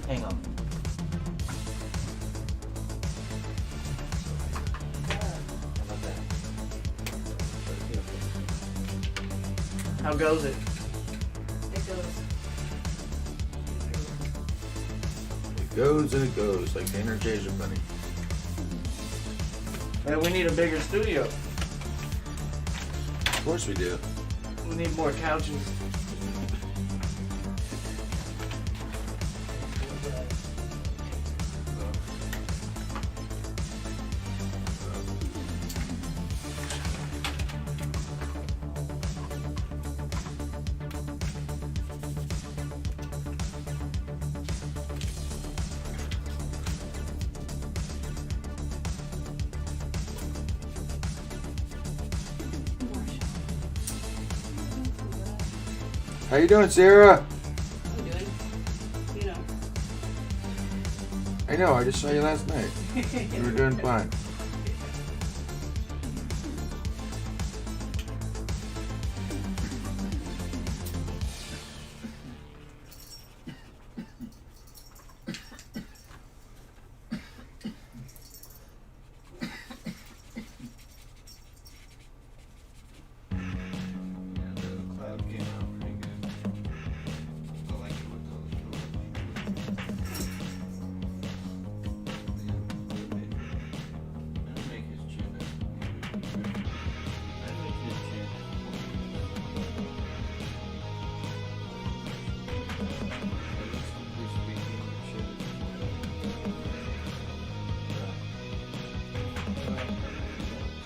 Hang on. How goes it? It goes and it goes like the Energizer Bunny. Man, we need a bigger studio. Of course we do. We need more couches. How you doing, Sarah? I'm doing, you know. I know, I just saw you last night. You were doing fine. Cloud came out pretty good. I like it with those doors. I'd make his chin up. I'd make his chin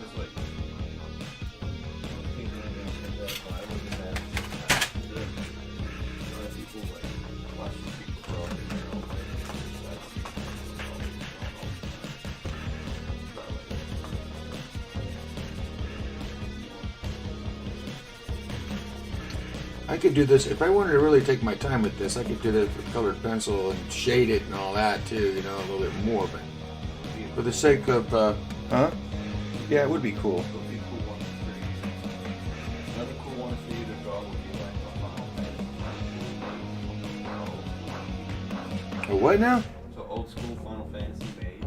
just like I could do this if I wanted to really take my time with this. I could do this with colored pencil and shade it and all that too, you know, a little bit more. But For the sake of, huh? Yeah, it would be cool. It would be a cool one for you. Another cool one for you to draw would be like a Final Fantasy. A what now? So old school Final Fantasy mage.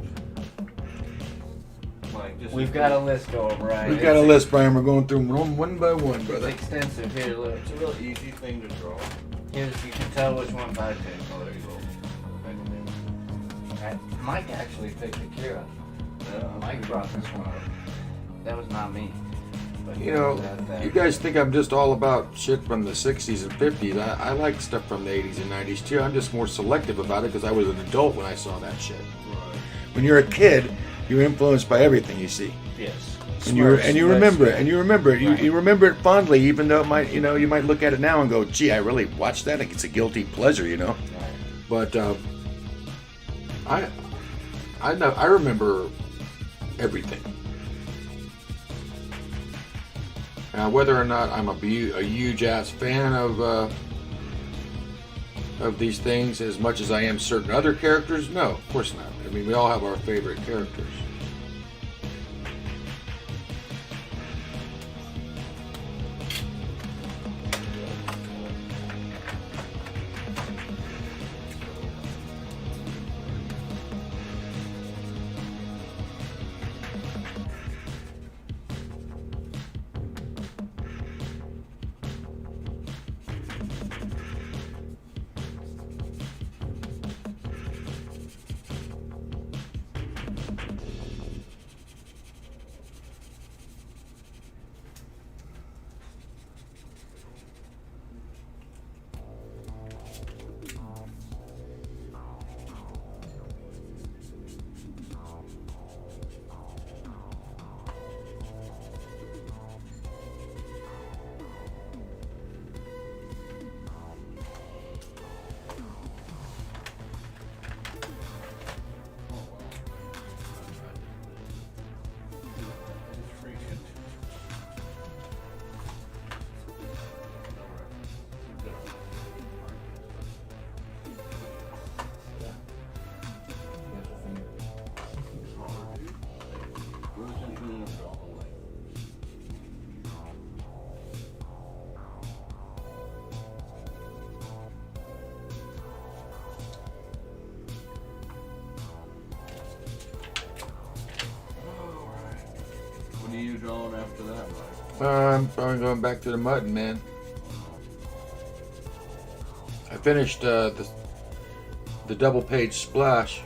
Like just We've got a list going, Brian. We've got a list, Brian. We're going through them one by one, It's brother. extensive. Here, look. It's a real easy thing to draw. Here's, you can tell which ones I picked. Oh, there you go. Mike actually picked Akira. Yeah. Mike brought this one up. That was not me. But You know, that- you guys think I'm just all about shit from the 60s and 50s. I like stuff from the 80s and 90s too. I'm just more selective about it because I was an adult when I saw that shit. Right. When you're a kid, you're influenced by everything you see. Yes. And you remember it, and you remember it. Right. You remember it fondly, even though it might, you might look at it now and go, "Gee, I really watched that." Like it's a guilty pleasure, Right. But I remember everything. Now, whether or not I'm a huge ass fan of these things as much as I am certain other characters, no, of course not. I mean, we all have our favorite characters. What are you drawing after that, Mike? I'm probably going back to the mutton, man. I finished the double page splash.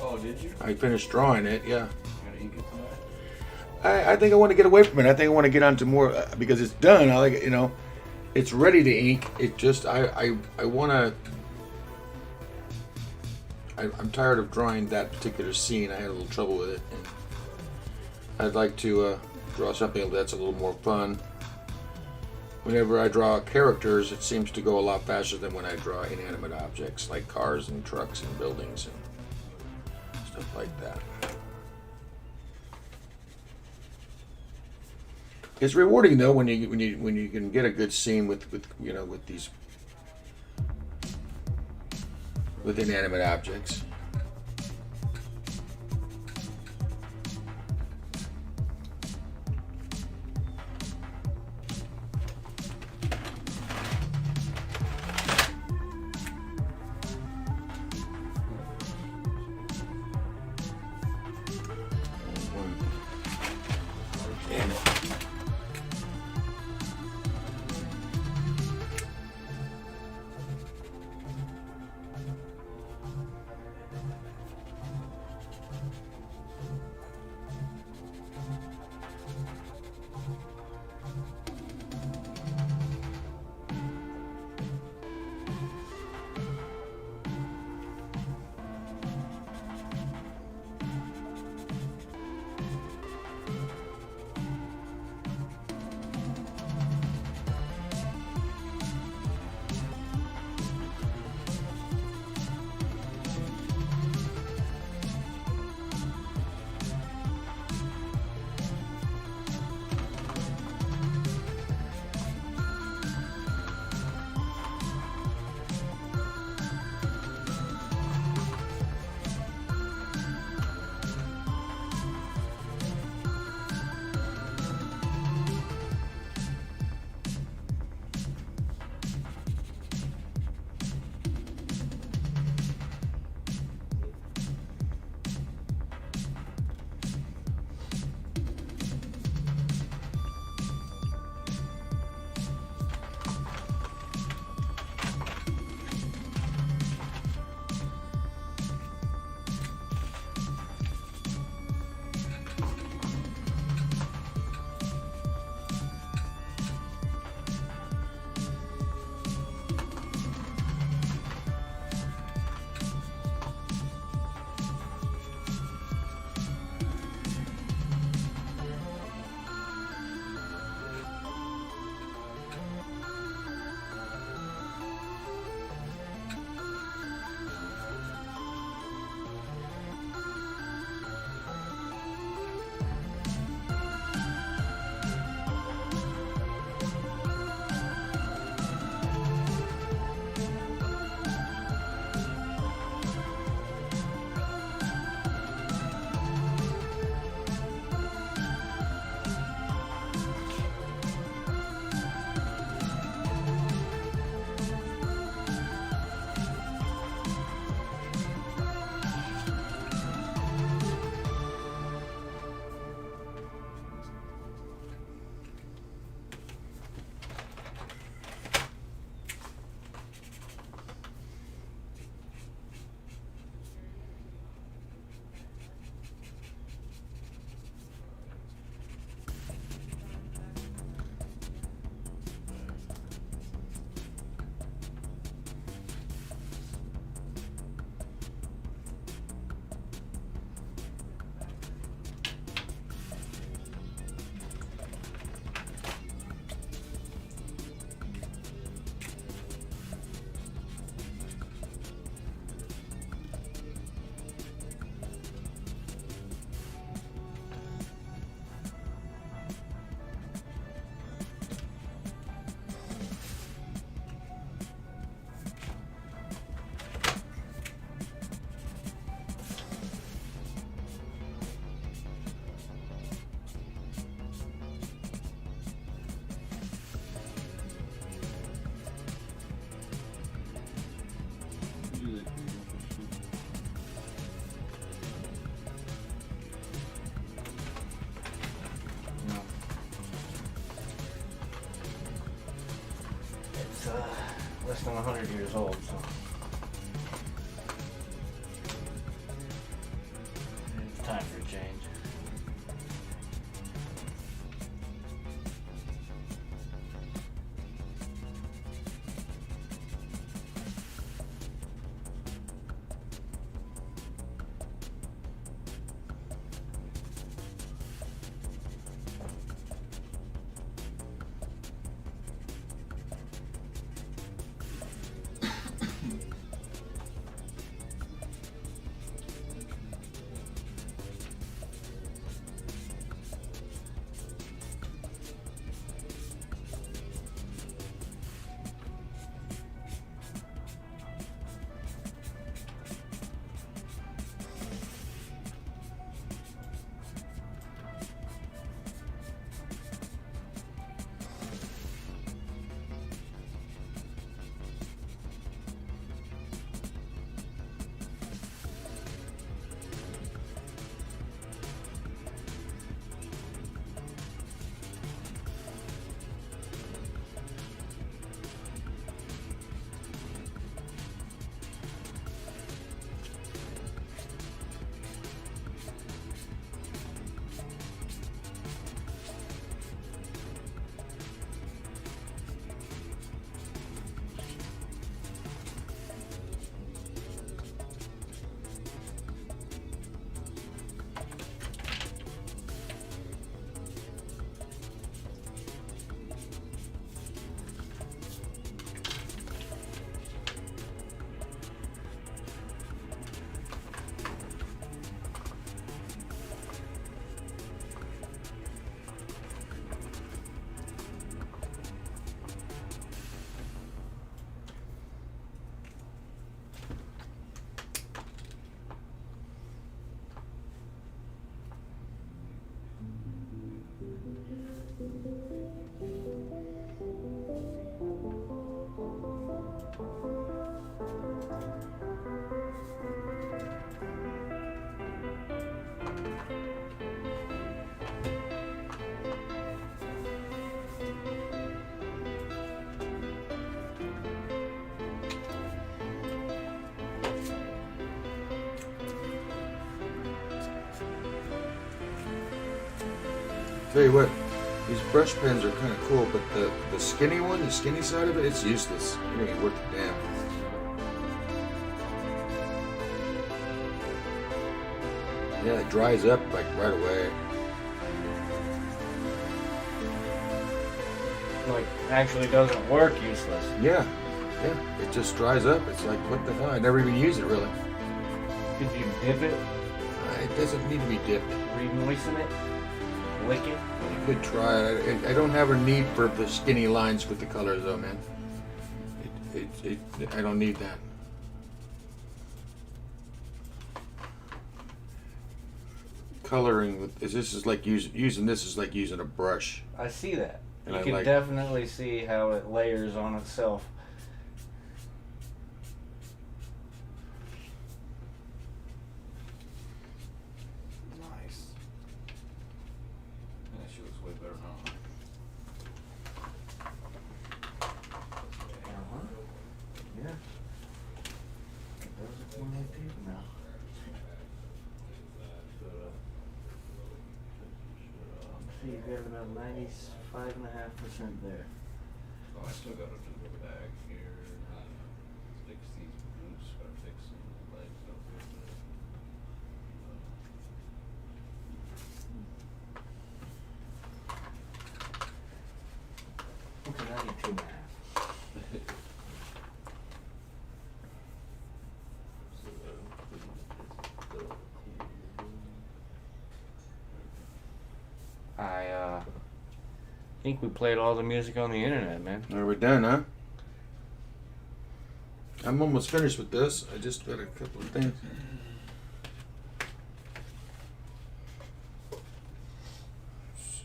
Oh, did you? I finished drawing it, yeah. You gonna ink it tonight? I think I want to get away from it. I think I want to get onto more because it's done. I like it, it's ready to ink. It just I want to. I'm tired of drawing that particular scene. I had a little trouble with it, and I'd like to draw something that's a little more fun. Whenever I draw characters, it seems to go a lot faster than when I draw inanimate objects like cars and trucks and buildings and stuff like that. It's rewarding though when you can get a good scene with these with inanimate objects. Damn it. It's less than 100 years old, so it's time for a change. Tell you what, these brush pens are kind of cool, but the skinny one, the skinny side of it, it's useless. It ain't worth a damn. Yeah, it dries up like right away. Like, actually doesn't work, useless. Yeah, it just dries up. It's like, what the hell? I never even use it really. Could you dip it, It doesn't need to be dipped. re-moisten it, lick it? You could try it. I don't have a need for the skinny lines with the colors though, man. I don't need that. Coloring with this is like using this is like using a brush. I see that. And You I can like- definitely see how it layers on itself. Nice. Yeah, she looks way better now. Yeah. Those are plenty of people now. See, you've got about 95.5% there. Oh, I still gotta do the back here. Fix these boots, gotta fix some legs up here. Okay, 92.5. I think we played all the music on the internet, man. Are we done, huh? I'm almost finished with this. I just got a couple of things.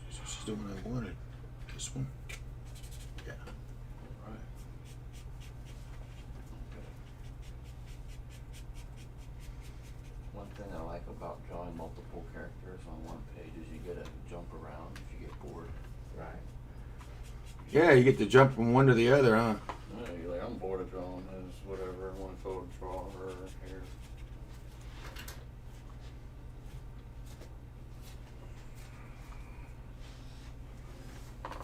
This is the one I wanted. This one. Yeah. Right. One thing I like about drawing multiple characters on one page is you get to jump around if you get bored. Right. Yeah, you get to jump from one to the other, huh? drawing is whatever one photo draw her here.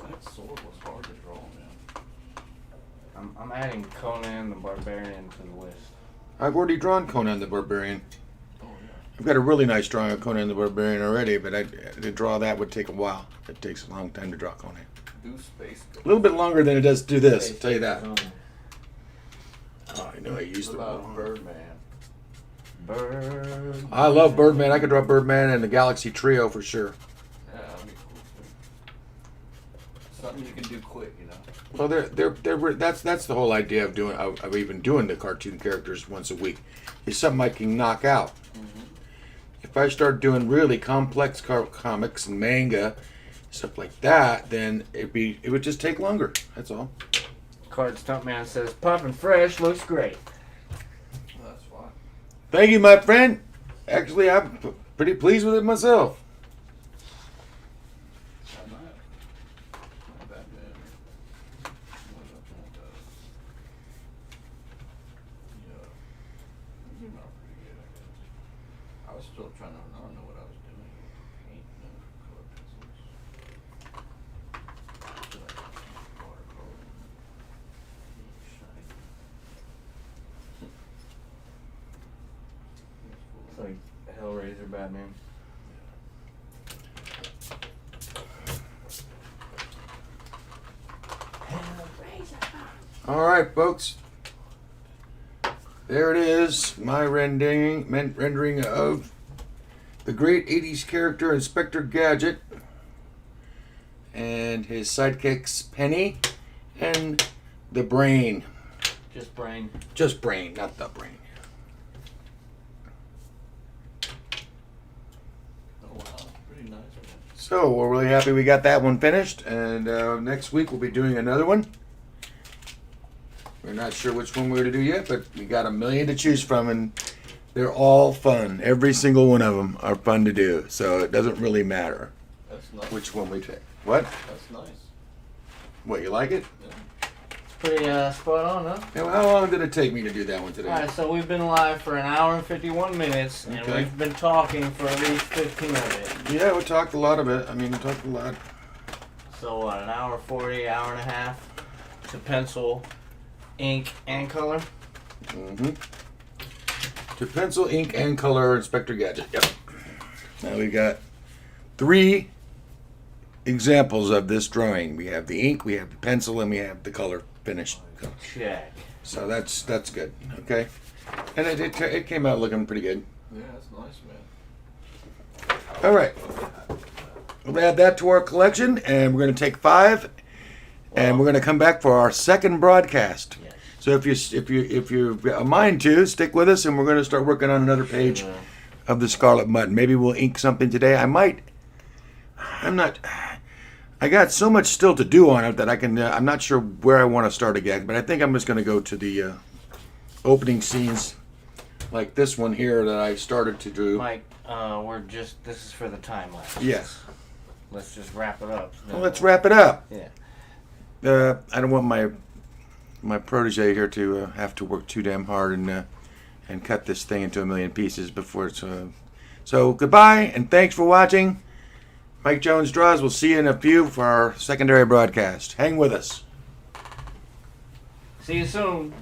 That sword was hard to draw, man. I'm adding Conan the Barbarian to the list. I've already drawn Conan the Barbarian. Oh yeah. I've got a really nice drawing of Conan the Barbarian already, but to draw that would take a while. It takes a long time to draw Conan. Do space. A little bit longer than it does to do this, I'll tell you that. Oh, I know I used What the about wrong. Birdman? Bird. I love Birdman. I could draw Birdman and the Galaxy Trio for sure. Yeah, that'd be cool too. Something you can do quick, you know. Well, that's the whole idea of doing of even doing the cartoon characters once a week. Is something I can knock out. If I start doing really complex comics and manga, stuff like that, then it would just take longer. That's all. Card Stuntman says, Pumpin' Fresh looks great. Well, that's fine. Thank you, my friend. Actually, I'm pretty pleased with it myself. I'm not bad, man. What else I want to- Yeah. You came out pretty good, I guess. I was still trying to, I don't know what I was doing. Paint and color pencils. Watercolor. Shiny. It's like Hellraiser Batman. All right, folks. There it is. My rendering of the great 80s character Inspector Gadget and his sidekicks Penny and the Brain. Just brain. Just Brain, not the Brain. Oh wow, pretty nice, man. So we're really happy we got that one finished, and next week we'll be doing another one. We're not sure which one we're going to do yet, but we got a million to choose from, and they're all fun. Every single one of them are fun to do, so it doesn't really matter That's nice. which one we take. What? That's nice. What, you like it? Yeah. It's pretty spot on, huh? Now, how long did it take me to do that one today? Alright, so we've been live for an hour and 51 minutes, and Okay. we've been talking for at least 15 of it. Yeah, we talked a lot of it. I mean, we talked a lot. So what, an hour 40, hour and a half to pencil, ink, and color? Mm-hmm. To pencil, ink, and color Inspector Gadget. Yep. Now we've got 3 examples of this drawing. We have the ink, we have the pencil, and we have the color finished. Check. So that's good. Okay. And it came out looking pretty good. Yeah, that's nice, man. All right. We'll add that to our collection, and we're going to take 5, and we're going to come back for our second broadcast. Yes. So if you've got a mind to, stick with us, and we're going to start working on another page of the Scarlet Mutton. Maybe we'll ink something today. I got so much still to do on it that I'm not sure where I want to start again, but I think I'm just going to go to the opening scenes like this one here that I started to do. Mike, this is for the time lapse. Yes. Let's just wrap it up. Well, let's wrap it up. Yeah. I don't want my protege here to have to work too damn hard and cut this thing into a million pieces before it's. So goodbye and thanks for watching. Mike Jones Draws. We'll see you in a few for our secondary broadcast. Hang with us. See you soon.